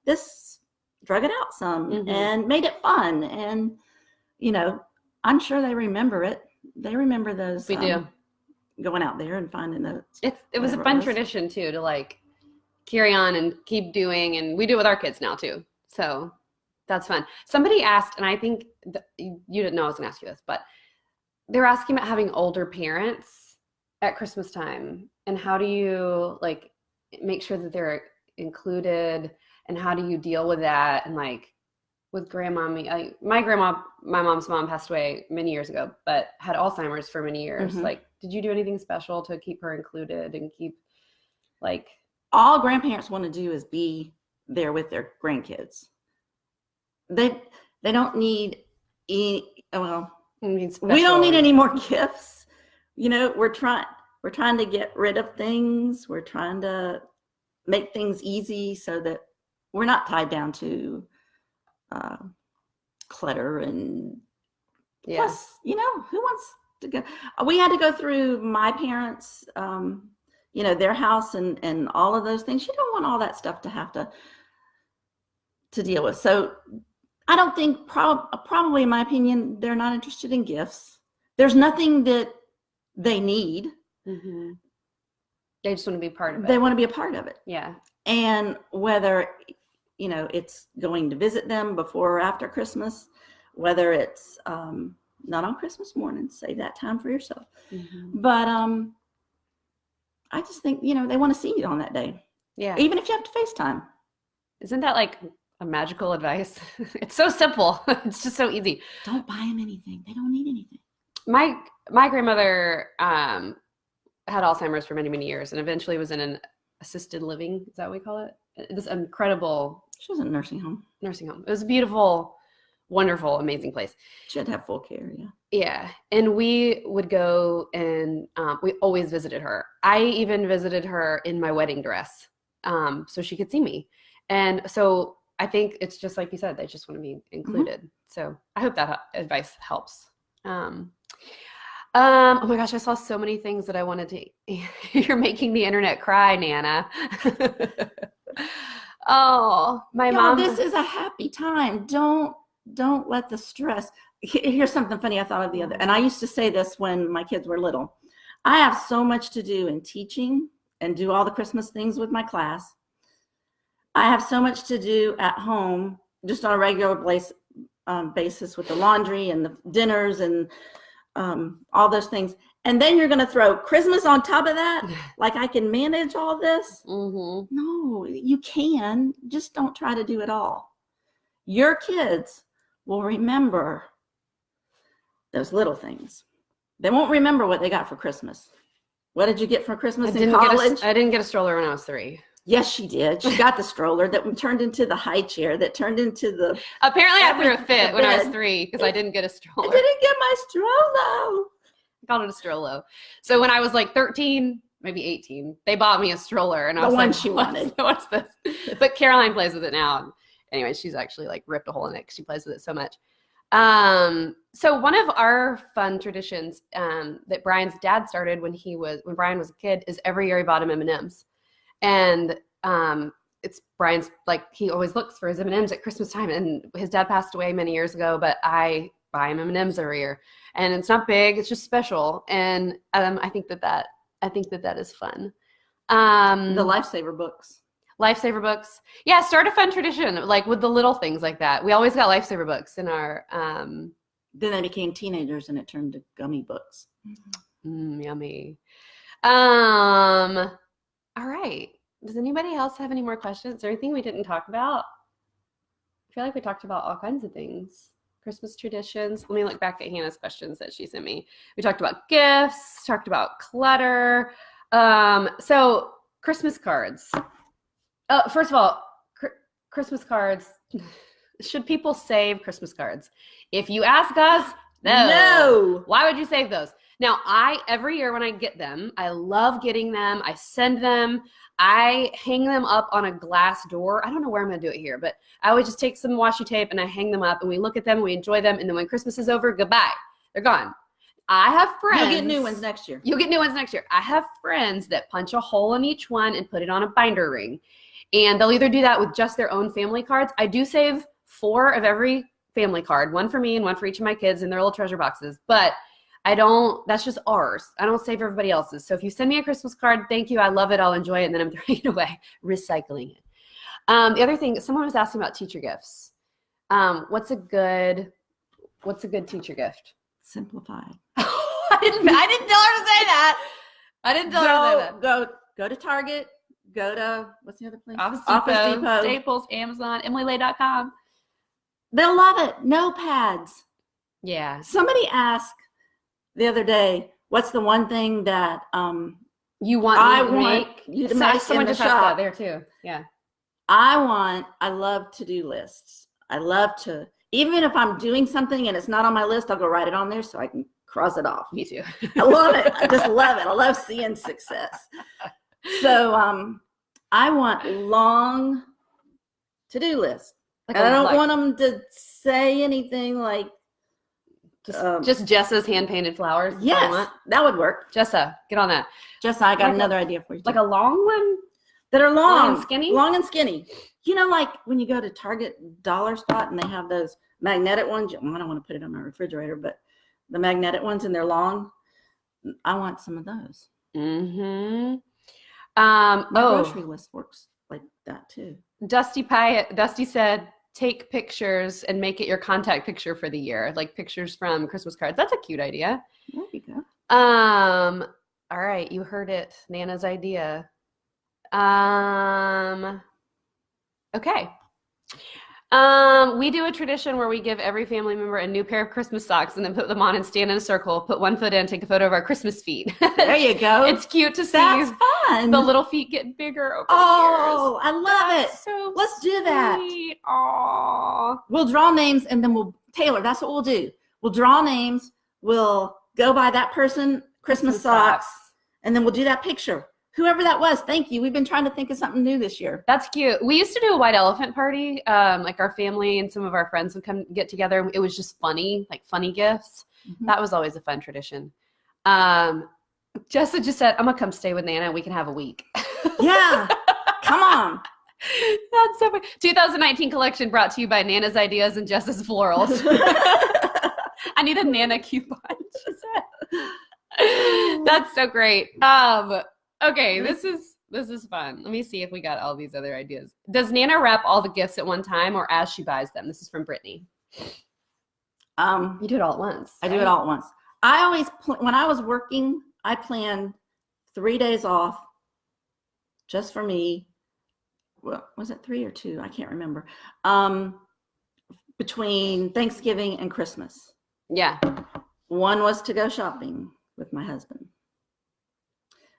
This drug it out some and made it fun. And, I'm sure they remember it. They remember those. We do. Going out there and finding those. It was a fun tradition too, to like carry on and keep doing. And we do it with our kids now too. So that's fun. Somebody asked, and I think you didn't know I was going to ask you this, but they're asking about having older parents at Christmas time, and how do you like make sure that they're included, and how do you deal with that? And like with grandmommy, my mom's mom passed away many years ago, but had Alzheimer's for many years. Like, did you do anything special to keep her included and keep like? All grandparents want to do is be there with their grandkids. They don't need we don't need any more gifts. We're trying to get rid of things. We're trying to make things easy so that we're not tied down to clutter and plus, who wants to go? We had to go through my parents, their house and all of those things. You don't want all that stuff to have to deal with. So I don't think, probably in my opinion, they're not interested in gifts. There's nothing that they need. They just want to be part of it. They want to be a part of it. Yeah. And whether, it's going to visit them before or after Christmas, whether it's not on Christmas morning, save that time for yourself. But I just think, they want to see you on that day. Yeah. Even if you have to FaceTime. Isn't that like a magical advice? It's so simple. It's just so easy. Don't buy them anything. They don't need anything. My grandmother had Alzheimer's for many, many years, and eventually was in an assisted living. Is that what we call it? This incredible. She was in a nursing home. It was a beautiful, wonderful, amazing place. She had to have full care. Yeah. Yeah. And we would go and we always visited her. I even visited her in my wedding dress so she could see me. And so I think it's just like you said, they just want to be included. So I hope that advice helps. Oh my gosh, I saw so many things that I wanted to. You're making the internet cry, Nana. Oh, my mom. This is a happy time. Don't let the stress. Here's something funny I thought of the other. And I used to say this when my kids were little. I have so much to do in teaching and do all the Christmas things with my class. I have so much to do at home, just on a regular basis with the laundry and the dinners and all those things. And then you're going to throw Christmas on top of that? Like I can manage all this? No, you can. Just don't try to do it all. Your kids will remember those little things. They won't remember what they got for Christmas. What did you get for Christmas in college? I didn't get a stroller when I was 3. Yes, she did. She got the stroller that turned into the high chair, that turned into the... Apparently I threw a fit when I was 3 because I didn't get a stroller. I didn't get my strollo. I called it a strollo. So when I was like 13, maybe 18, they bought me a stroller. And I was like, she wanted. What's this? But Caroline plays with it now. Anyway, she's actually like ripped a hole in it because she plays with it so much. So one of our fun traditions that Brian's dad started when Brian was a kid is every year he bought him M&Ms. And it's Brian's, like, he always looks for his M&Ms at Christmas time. And his dad passed away many years ago, but I buy him M&Ms every year. And it's not big, it's just special. And I think that is fun. The Lifesaver books. Lifesaver books. Yeah, start a fun tradition, like with the little things like that. We always got Lifesaver books in our... Then they became teenagers and it turned to gummy books. Yummy. All right. Does anybody else have any more questions or anything we didn't talk about? I feel like we talked about all kinds of things. Christmas traditions. Let me look back at Hannah's questions that she sent me. We talked about gifts, talked about clutter. So Christmas cards. First of all, Christmas cards. Should people save Christmas cards? If you ask us, no. No. Why would you save those? Now, every year when I get them, I love getting them. I send them. I hang them up on a glass door. I don't know where I'm going to do it here, but I always just take some washi tape and I hang them up and we look at them and we enjoy them. And then when Christmas is over, goodbye. They're gone. I have friends. You'll get new ones next year. You'll get new ones next year. I have friends that punch a hole in each one and put it on a binder ring. And they'll either do that with just their own family cards. I do save 4 of every family card, 1 for me and 1 for each of my kids in their little treasure boxes. But that's just ours. I don't save everybody else's. So if you send me a Christmas card, thank you. I love it. I'll enjoy it. And then I'm throwing it away, recycling it. The other thing, someone was asking about teacher gifts. What's a good teacher gift? Simplified. I didn't tell her to say that. I didn't tell her to say that. Go to Target. Go to, what's the other place? Office Depot, Staples, Amazon, EmilyLay.com. They'll love it. Notepads. Yeah. Somebody asked the other day, what's the one thing that you want you to make someone in the just shop? asked that there too. Yeah. I love to-do lists. I love to, even if I'm doing something and it's not on my list, I'll go write it on there so I can cross it off. Me too. I love it. I just love it. I love seeing success. So I want long to-do lists. Like and I don't want them to say anything like just Jessa's hand-painted flowers. Yes, that would work. Jessa, get on that. Jessa, I got another idea for you. Like a long one? That are long and skinny? Long and skinny. You know, like when you go to Target dollar spot and they have those magnetic ones. I don't want to put it on my refrigerator, but the magnetic ones and they're long. I want some of those. Mm-hmm. My grocery list works like that too. Dusty said, take pictures and make it your contact picture for the year, like pictures from Christmas cards. That's a cute idea. There you go. All right, you heard it. Nana's idea. Okay. We do a tradition where we give every family member a new pair of Christmas socks and then put them on and stand in a circle, put one foot in, take a photo of our Christmas feet. There you go. It's cute to see. That's fun. The little feet get bigger over the years. I love it. So let's do that. Aww. We'll draw names and then Taylor, that's what we'll do. We'll draw names. We'll go by that person, Christmas socks, and then we'll do that picture. Whoever that was, thank you. We've been trying to think of something new this year. That's cute. We used to do a white elephant party. Like our family and some of our friends would come get together. It was just funny, like funny gifts. Mm-hmm. That was always a fun tradition. Jessa just said, I'm going to come stay with Nana. We can have a week. Yeah. Come on. That's so funny. 2019 collection brought to you by Nana's Ideas and Jessa's Florals. I need a Nana coupon. That's so great. Okay, this is fun. Let me see if we got all these other ideas. Does Nana wrap all the gifts at one time or as she buys them? This is from Brittany. You do it all at once. I do it all at once. I always, when I was working, I planned 3 days off just for me. Well, was it 3 or 2? I can't remember. Between Thanksgiving and Christmas. Yeah. One was to go shopping with my husband.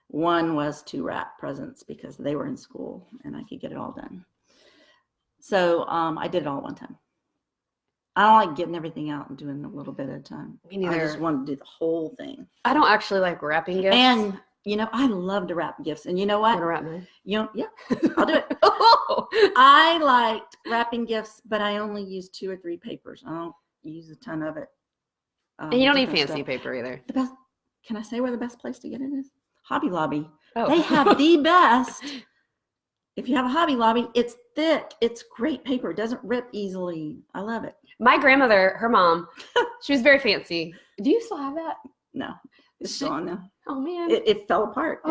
One was to wrap presents because they were in school and I could get it all done. So I did it all at one time. I don't like getting everything out and doing a little bit at a time. Me neither. I just want to do the whole thing. I don't actually like wrapping gifts. And, you know, I love to wrap gifts. And you know what? You want to wrap mine? You know, yeah, I'll do it. I liked wrapping gifts, but I only use 2 or 3 papers. I don't use a ton of it. And you don't need fancy paper either. The best. Can I say where the best place to get it is? Hobby Lobby. Oh. They have the best. If you have a Hobby Lobby, it's thick. It's great paper. It doesn't rip easily. I love it. My grandmother, her mom, she was very fancy. Do you still have that? No. It's still on there. Oh, man. It fell apart.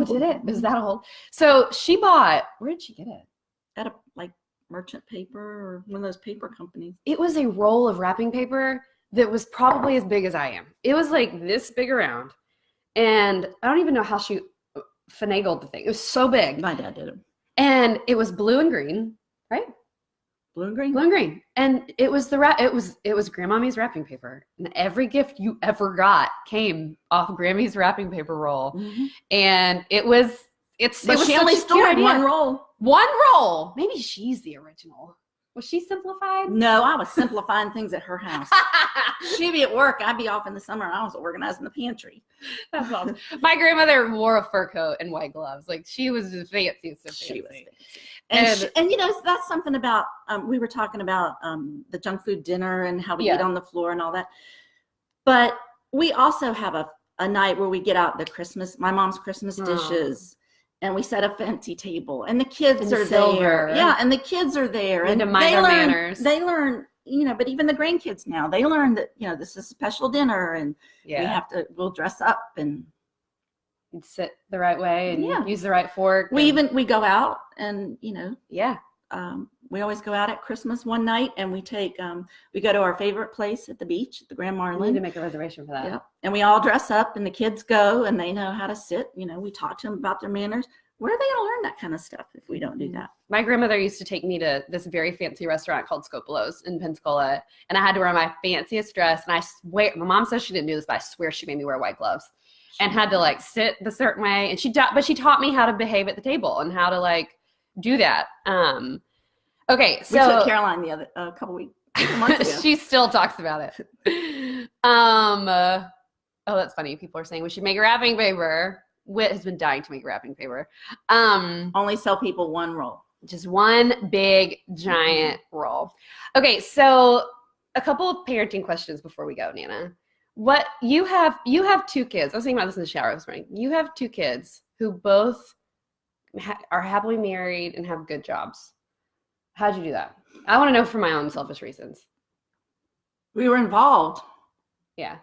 Did it? Was that old? So she bought, where did she get it? At a, like, Merchant Paper or one of those paper companies. It was a roll of wrapping paper that was probably as big as I am. It was like this big around. And I don't even know how she finagled the thing. It was so big. My dad did it. And it was blue and green, right? Blue and green? Blue and green. And it was it was Grandmommy's wrapping paper. And every gift you ever got came off Grammy's wrapping paper roll. Mm-hmm. And it was she only stored one roll. One roll. Maybe she's the original. Was she simplified? No, I was simplifying things at her house. She'd be at work. I'd be off in the summer. I was organizing the pantry. That's awesome. My grandmother wore a fur coat and white gloves. Like she was just fancy. So fancy. She was fancy. And you know, that's something about, we were talking about the junk food dinner and how we eat on the floor and all that. But we also have a night where we get out my mom's Christmas dishes. And we set a fancy table, and the kids are there. Yeah, and the kids are there, and to mind our manners. They learn, you know. But even the grandkids now, they learn that, you know, this is a special dinner, and we'll dress up and sit the right way and use the right fork. We go out, and you know, we always go out at Christmas one night, and we go to our favorite place at the beach, at the Grand Marlin. We need to make a reservation for that. Yeah. And we all dress up, and the kids go, and they know how to sit. You know, we talk to them about their manners. Where are they going to learn that kind of stuff if we don't do that? My grandmother used to take me to this very fancy restaurant called Scopolo's in Pensacola, and I had to wear my fanciest dress. And I swear, my mom says she didn't do this, but I swear she made me wear white gloves and had to like sit the certain way. And but she taught me how to behave at the table and how to like do that. Okay, so we took Caroline a couple months ago. She still talks about it. Oh, that's funny. People are saying we should make a wrapping paper. Whit has been dying to make a wrapping paper. Only sell people one roll. Just one big giant roll. Okay, so a couple of parenting questions before we go, Nana. What you have two kids. I was thinking about this in the shower this morning. You have two kids who both are happily married and have good jobs. How'd you do that? I want to know for my own selfish reasons. We were involved. Yeah.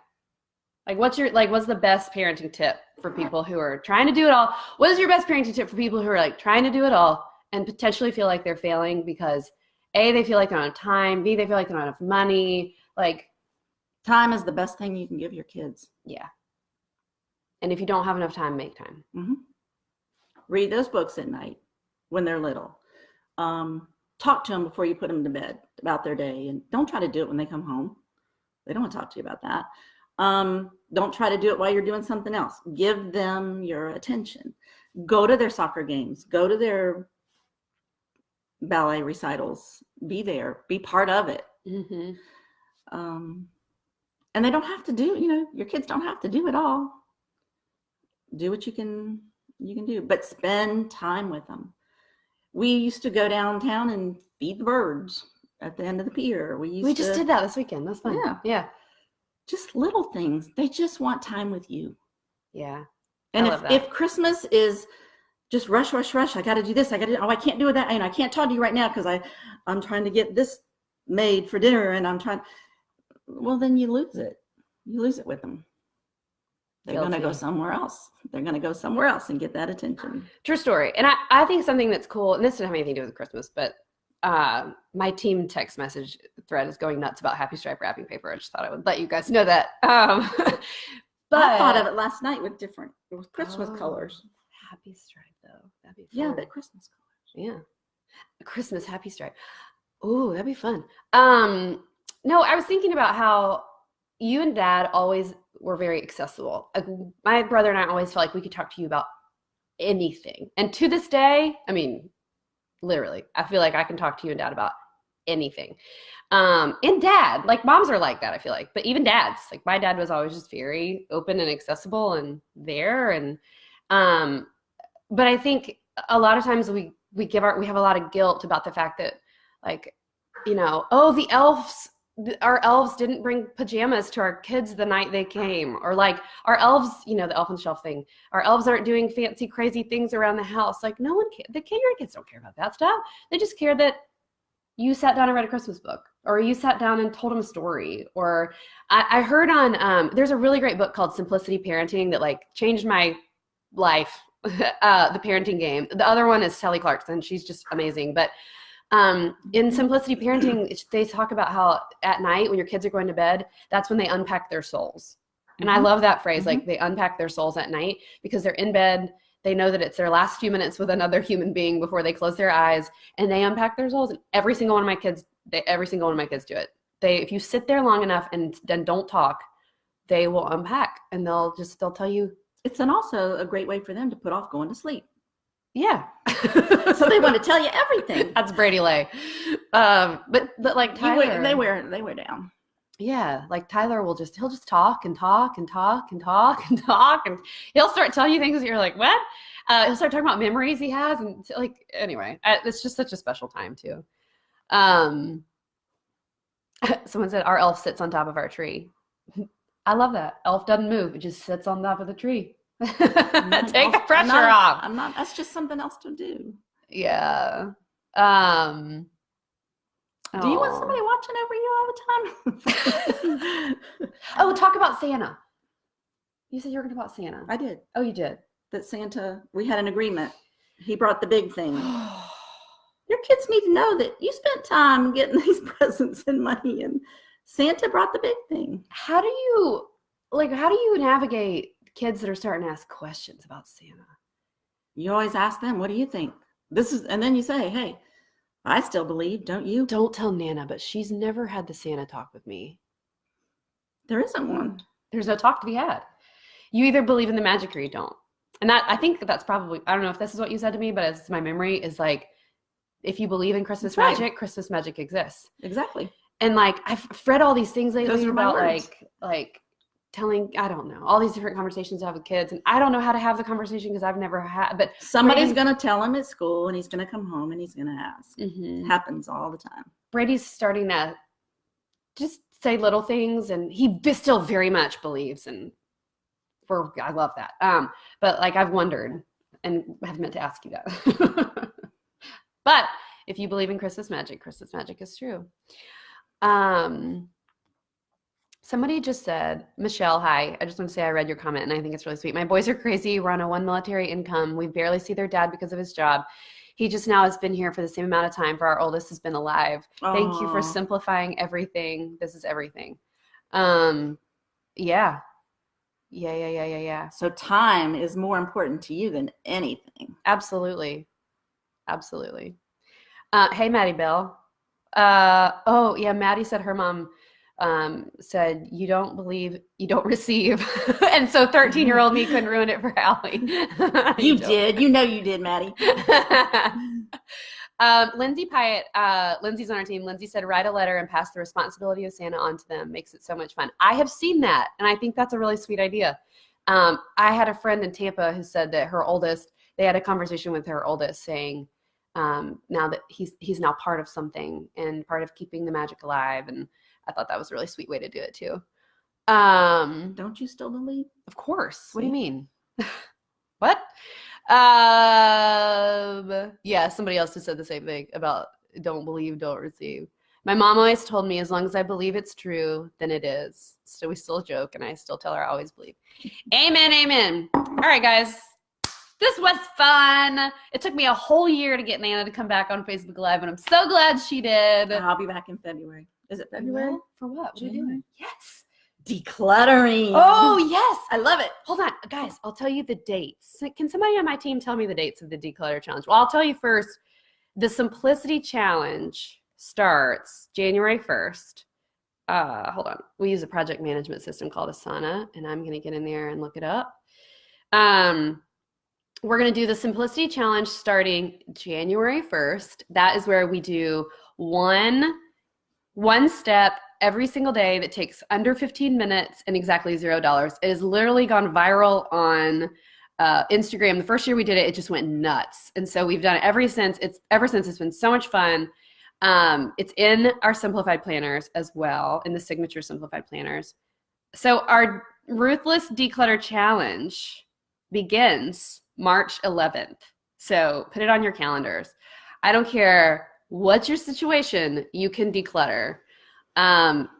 Like what's the best parenting tip for people who are trying to do it all? What is your best parenting tip for people who are like trying to do it all and potentially feel like they're failing because A, they feel like they don't have time, B, they feel like they don't have enough money. Like time is the best thing you can give your kids. Yeah. And if you don't have enough time, make time. Mm-hmm. Read those books at night when they're little. Talk to them before you put them to bed about their day, and don't try to do it when they come home. They don't want to talk to you about that. Don't try to do it while you're doing something else. Give them your attention. Go to their soccer games. Go to their ballet recitals. Be there. Be part of it. Mm-hmm. And they don't have to do, you know, your kids don't have to do it all. Do what you can do, but spend time with them. We used to go downtown and feed the birds at the end of the pier. We just did that this weekend. That's fun. Yeah. Just little things. They just want time with you. Yeah. And if Christmas is just rush, I got to do this. I can't do that. And I can't talk to you right now because I'm trying to get this made for dinner and well, then you lose it. You lose it with them. They're going to go somewhere else. They're going to go somewhere else and get that attention. True story. And I think something that's cool, and this doesn't have anything to do with Christmas, but my team text message thread is going nuts about Happy Stripe wrapping paper. I just thought I would let you guys know that. But I thought of it last night with Christmas colors. Happy Stripe, though. That'd be fun. Yeah, but Christmas colors. Yeah. Christmas Happy Stripe. Ooh, that'd be fun. No, I was thinking about how you and Dad always were very accessible. Like, my brother and I always felt like we could talk to you about anything. And to this day, I mean, literally, I feel like I can talk to you and Dad about anything. And Dad, like moms are like that, I feel like. But even dads, like my dad was always just very open and accessible and there. And but I think a lot of times we have a lot of guilt about the fact that, like, you know, our elves didn't bring pajamas to our kids the night they came, or like our elves, you know, the elf on the shelf thing, our elves aren't doing fancy, crazy things around the house. Like no one cares. Your kids don't care about that stuff. They just care that you sat down and read a Christmas book, or you sat down and told them a story. Or I heard on, there's a really great book called Simplicity Parenting that like changed my life, the parenting game. The other one is Sally Clarkson. She's just amazing. But in Simplicity Parenting, they talk about how at night when your kids are going to bed, that's when they unpack their souls. And I love that phrase, like they unpack their souls at night because they're in bed. They know that it's their last few minutes with another human being before they close their eyes, and they unpack their souls. And every single one of my kids do it. If you sit there long enough and then don't talk, they will unpack and they'll tell you. It's also a great way for them to put off going to sleep. Yeah. So they want to tell you everything. That's Brady Lay. But like Tyler, They wear down. Yeah, like Tyler he'll just talk and talk and talk and talk and talk, and he'll start telling you things that you're like, what? He'll start talking about memories he has, and like, anyway, it's just such a special time too. Someone said our elf sits on top of our tree. I love that. Elf doesn't move; it just sits on top of the tree. Take the pressure off. I'm not. That's just something else to do. Yeah. Do you want somebody watching over you all the time? Oh, talk about Santa. You said you were going to talk about Santa. I did. Oh, you did? That Santa, we had an agreement. He brought the big thing. Your kids need to know that you spent time getting these presents and money, and Santa brought the big thing. How do you navigate kids that are starting to ask questions about Santa? You always ask them, what do you think? And then you say, hey, I still believe, don't you? Don't tell Nana, but she's never had the Santa talk with me. There isn't one. There's no talk to be had. You either believe in the magic or you don't. And I think that's probably, I don't know if this is what you said to me, but it's my memory is like, if you believe in Christmas magic, Christmas magic exists. Exactly. And like, I've read all these things lately about words. like telling, I don't know, all these different conversations I have with kids. And I don't know how to have the conversation because I've never had, but somebody's going to tell him at school, and he's going to come home and he's going to ask. Mm-hmm. It happens all the time. Brady's starting to just say little things, and he still very much believes, and I love that. But like, I've wondered and have meant to ask you that. But if you believe in Christmas magic is true. Somebody just said, Michelle, hi. I just want to say I read your comment and I think it's really sweet. My boys are crazy. We're on a one military income. We barely see their dad because of his job. He just now has been here for the same amount of time for our oldest has been alive. Aww. Thank you for simplifying everything. This is everything. Yeah. So time is more important to you than anything. Absolutely. Hey, Maddie Bell. Oh yeah, Maddie said her mom said, you don't believe, you don't receive. And so 13-year-old me couldn't ruin it for Allie. You did. You know you did, Maddie. Lindsay Pyatt, Lindsay's on our team. Lindsay said, write a letter and pass the responsibility of Santa on to them. Makes it so much fun. I have seen that, and I think that's a really sweet idea. I had a friend in Tampa who said that her oldest, they had a conversation with her oldest saying, now that he's now part of something and part of keeping the magic alive. And I thought that was a really sweet way to do it too. Don't you still believe? Of course. What do you mean? What? Yeah, somebody else just said the same thing about don't believe, don't receive. My mom always told me, as long as I believe it's true, then it is. So we still joke, and I still tell her I always believe. Amen, amen. All right, guys. This was fun. It took me a whole year to get Nana to come back on Facebook Live, and I'm so glad she did. I'll be back in February. Is it February? For what? What are you doing? Yes. Decluttering. Oh, yes. I love it. Hold on. Guys, I'll tell you the dates. Can somebody on my team tell me the dates of the Declutter Challenge? Well, I'll tell you first. The Simplicity Challenge starts January 1st. Hold on. We use a project management system called Asana, and I'm going to get in there and look it up. We're going to do the Simplicity Challenge starting January 1st. That is where we do one step every single day that takes under 15 minutes and exactly $0. It has literally gone viral on Instagram. The first year we did it, it just went nuts. And so we've done it ever since. It's been so much fun. It's in our Simplified planners as well, in the signature Simplified planners. So our Ruthless Declutter Challenge begins March 11th. So put it on your calendars. I don't care what's your situation, you can declutter.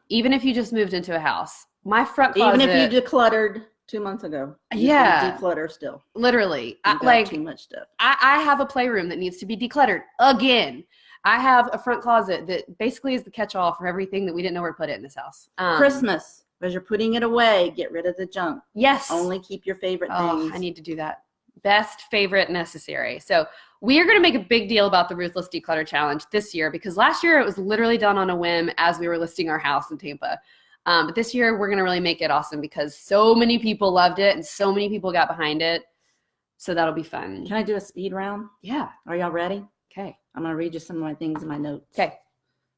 Even if you just moved into a house. My front closet. Even if you decluttered 2 months ago. You can declutter still. Literally. Too much stuff. I have a playroom that needs to be decluttered again. I have a front closet that basically is the catch-all for everything that we didn't know where to put it in this house. Christmas. As you're putting it away, get rid of the junk. Yes. Only keep your favorite things. I need to do that. Best, favorite, necessary. So we are going to make a big deal about the Ruthless Declutter Challenge this year, because last year it was literally done on a whim as we were listing our house in Tampa. But this year we're going to really make it awesome because so many people loved it and so many people got behind it. So that'll be fun. Can I do a speed round? Yeah. Are y'all ready? Okay. I'm going to read you some of my things in my notes. Okay.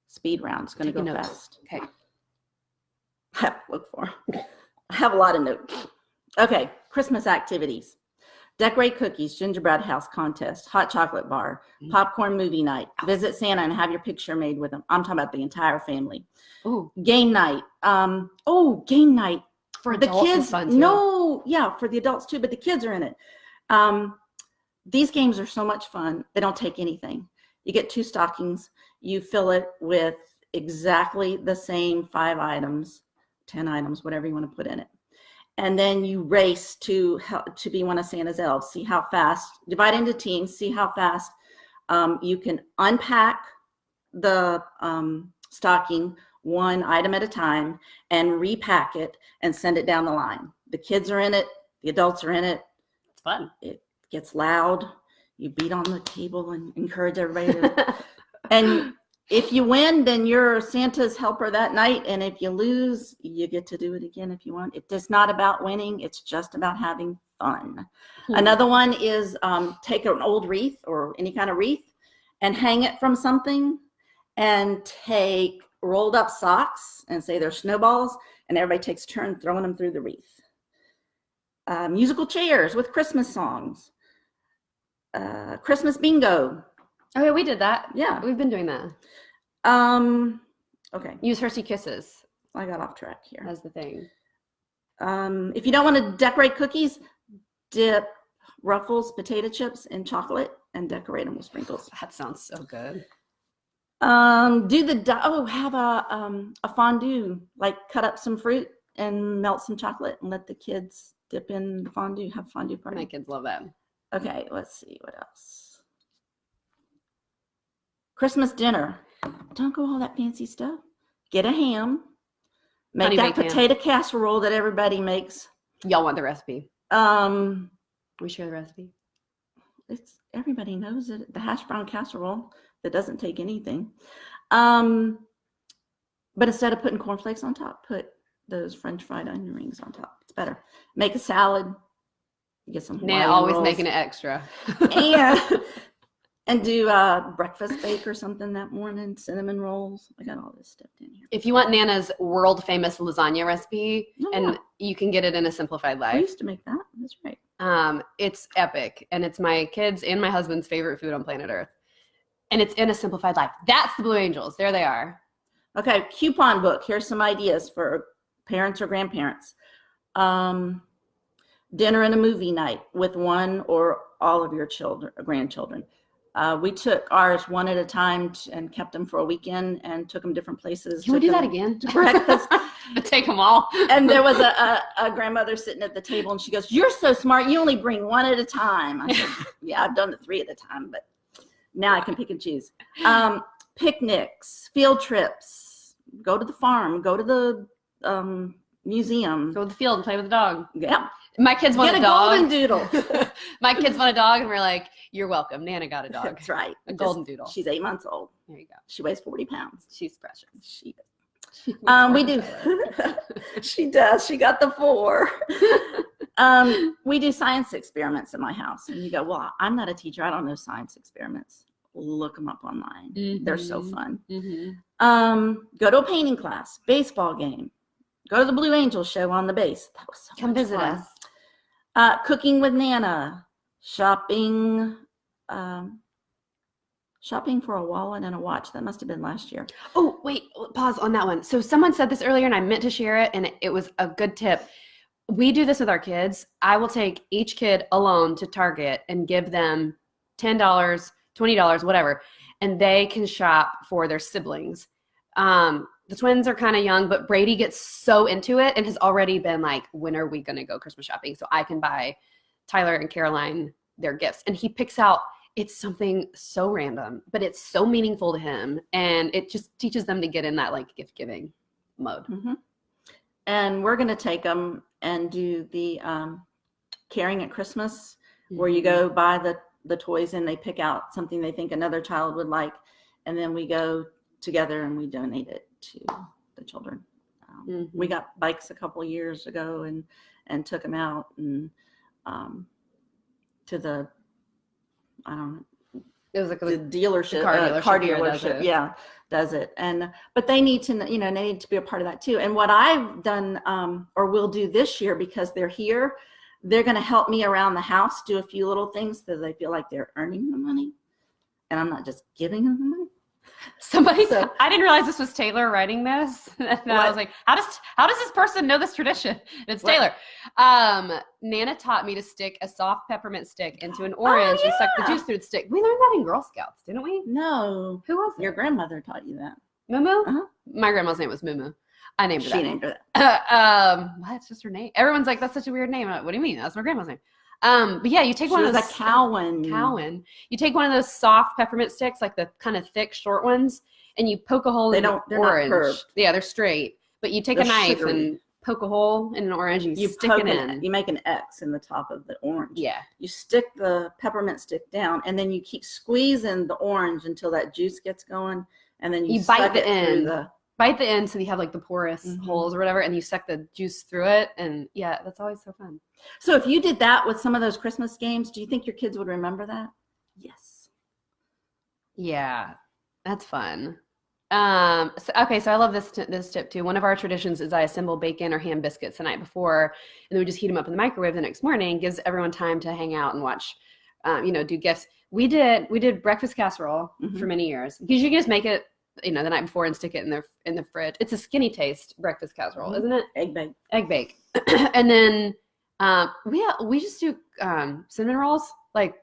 Speed round. It's going to go fast. Okay. I have to look for. I have a lot of notes. Okay. Christmas activities. Decorate cookies, gingerbread house contest, hot chocolate bar, popcorn movie night, visit Santa and have your picture made with him. I'm talking about the entire family. Ooh. Game night. Game night. For the adults kids. is fun too. No, yeah, for the adults too, but the kids are in it. These games are so much fun. They don't take anything. You get 2 stockings. You fill it with exactly the same 5 items, 10 items, whatever you want to put in it. And then you race to be one of Santa's elves. See how fast, divide into teams, see how fast you can unpack the stocking 1 item at a time and repack it and send it down the line. The kids are in it. The adults are in it. It's fun. It gets loud. You beat on the table and encourage everybody to. And if you win, then you're Santa's helper that night. And if you lose, you get to do it again if you want. It's not about winning. It's just about having fun. Another one is take an old wreath or any kind of wreath and hang it from something, and take rolled up socks and say they're snowballs, and everybody takes a turn throwing them through the wreath. Musical chairs with Christmas songs. Christmas bingo. Oh yeah, we did that. Yeah. We've been doing that. Okay. Use Hershey Kisses. I got off track here. That's the thing. If you don't want to decorate cookies, dip Ruffles potato chips in chocolate and decorate them with sprinkles. That sounds so good. Have a fondue, like cut up some fruit and melt some chocolate and let the kids dip in the fondue, have a fondue party. My kids love that. Okay, let's see what else. Christmas dinner. Don't go all that fancy stuff. Get a ham. Make that potato casserole that everybody makes. Y'all want the recipe? We share the recipe. Everybody knows it. The hash brown casserole that doesn't take anything. But instead of putting cornflakes on top, put those French fried onion rings on top. It's better. Make a salad. Get some Hawaiian always rolls. Making it extra. And do breakfast bake or something that morning, cinnamon rolls. I got all this stuff in here. If you want Nana's world famous lasagna recipe, you can get it in a Simplified Life. I used to make that. That's right. It's epic, and it's my kids' and my husband's favorite food on planet Earth. And it's in a Simplified Life. That's the Blue Angels. There they are. Okay, coupon book. Here's some ideas for parents or grandparents. Dinner and a movie night with one or all of your grandchildren. We took ours one at a time and kept them for a weekend and took them different places. Can we do that again? Breakfast. Take them all. And there was a grandmother sitting at the table, and she goes, "You're so smart. You only bring one at a time." I said, "Yeah, I've done the 3 at a time, but now I can pick and choose." Picnics, field trips, go to the farm, go to the museum. Go to the field and play with the dog. Yeah. My kids want a dog. Golden doodle. My kids want a dog, and we're like, "You're welcome. Nana got a dog." That's right. A golden doodle. She's 8 months old. There you go. She weighs 40 pounds. She's precious. She do. She does. She got the 4. We do science experiments in my house. And you go, "Well, I'm not a teacher. I don't know science experiments." Look them up online. Mm-hmm. They're so fun. Mm-hmm. Go to a painting class, baseball game. Go to the Blue Angels show on the base. That was so Come much visit fun. us. Cooking with Nana. Shopping for a wallet and a watch. That must have been last year. Oh, wait, pause on that one. So someone said this earlier and I meant to share it, and it was a good tip. We do this with our kids. I will take each kid alone to Target and give them $10, $20, whatever, and they can shop for their siblings. The twins are kind of young, but Brady gets so into it and has already been like, "When are we going to go Christmas shopping so I can buy Tyler and Caroline their gifts?" And he picks out, it's something so random, but it's so meaningful to him. And it just teaches them to get in that like gift giving mode. Mm-hmm. And we're going to take them and do the Caring at Christmas, where you go buy the toys and they pick out something they think another child would like. And then we go together and we donate it to the children. We got bikes a couple of years ago and took them out and the, I don't know, It was like the dealership, car dealership, does it. And but they need to, they need to be a part of that too. And what I've done, or will do this year, because they're here, they're going to help me around the house, do a few little things so they feel like they're earning the money, and I'm not just giving them the money. I didn't realize this was Taylor writing this. And I was like, how does this person know this tradition? And it's Taylor. Nana taught me to stick a soft peppermint stick into an orange and suck the juice through the stick. We learned that in Girl Scouts, didn't we? No. Who was it? Your grandmother taught you that. Mumu? Uh-huh. My grandma's name was Mumu. I named her that. She named her that. That's just her name. Everyone's like, that's such a weird name. I'm like, what do you mean? That's my grandma's name. But yeah, you take one of those. She was a Cowan. Cowan. You take one of those soft peppermint sticks, like the kind of thick, short ones, and you poke a hole in the orange. Not curved. Yeah, they're straight. But you take a knife and poke a hole in an orange and you stick it in. You make an X in the top of the orange. Yeah. You stick the peppermint stick down, and then you keep squeezing the orange until that juice gets going, and then you bite the end. Bite the end so you have like the porous holes or whatever, and you suck the juice through it. And yeah, that's always so fun. So if you did that with some of those Christmas games, do you think your kids would remember that? Yes. Yeah, that's fun. So I love this tip too. One of our traditions is I assemble bacon or ham biscuits the night before, and then we just heat them up in the microwave the next morning. Gives everyone time to hang out and watch, do gifts. We did breakfast casserole for many years, because you can just make it, the night before and stick it in the fridge. It's a skinny taste breakfast casserole, isn't it? Egg bake. And then we just do cinnamon rolls, like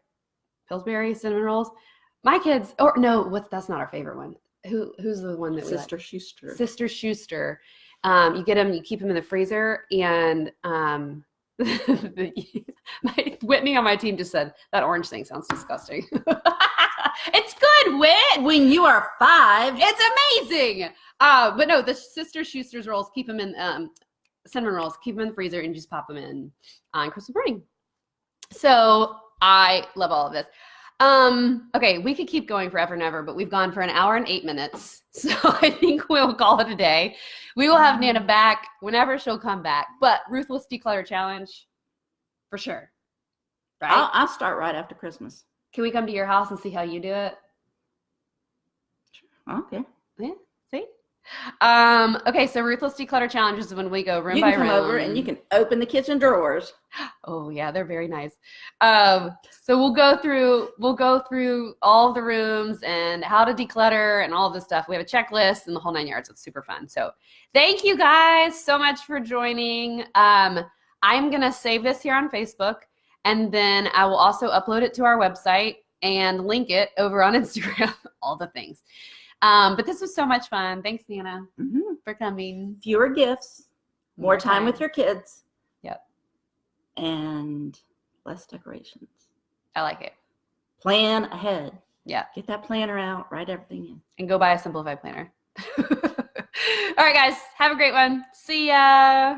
Pillsbury cinnamon rolls. My kids, that's not our favorite one. Who's the one that we Sister like? Schuster. Sister Schuster. You get them, you keep them in the freezer, and Whitney on my team just said that orange thing sounds disgusting. It's good, Whit. When you are 5, it's amazing. But no, the Sister Schuster's rolls, keep them in cinnamon rolls, keep them in the freezer, and just pop them in on Christmas morning. So I love all of this. Okay, we could keep going forever and ever, but we've gone for an hour and 8 minutes. So I think we'll call it a day. We will have Nana back whenever she'll come back, but Ruthless Declutter Challenge for sure. Right? I'll start right after Christmas. Can we come to your house and see how you do it? Okay. Yeah, see? Okay, so Ruthless Declutter Challenge is when we go room by room. You can come over and you can open the kitchen drawers. Oh yeah, they're very nice. So we'll go through all the rooms and how to declutter and all this stuff. We have a checklist and the whole 9 yards. It's super fun. So thank you guys so much for joining. I'm gonna save this here on Facebook, and then I will also upload it to our website and link it over on Instagram, all the things. But this was so much fun. Thanks, Nana, for coming. Fewer gifts, more time with your kids. Yep. And less decorations. I like it. Plan ahead. Yeah. Get that planner out, write everything in. And go buy a Simplified planner. All right, guys. Have a great one. See ya.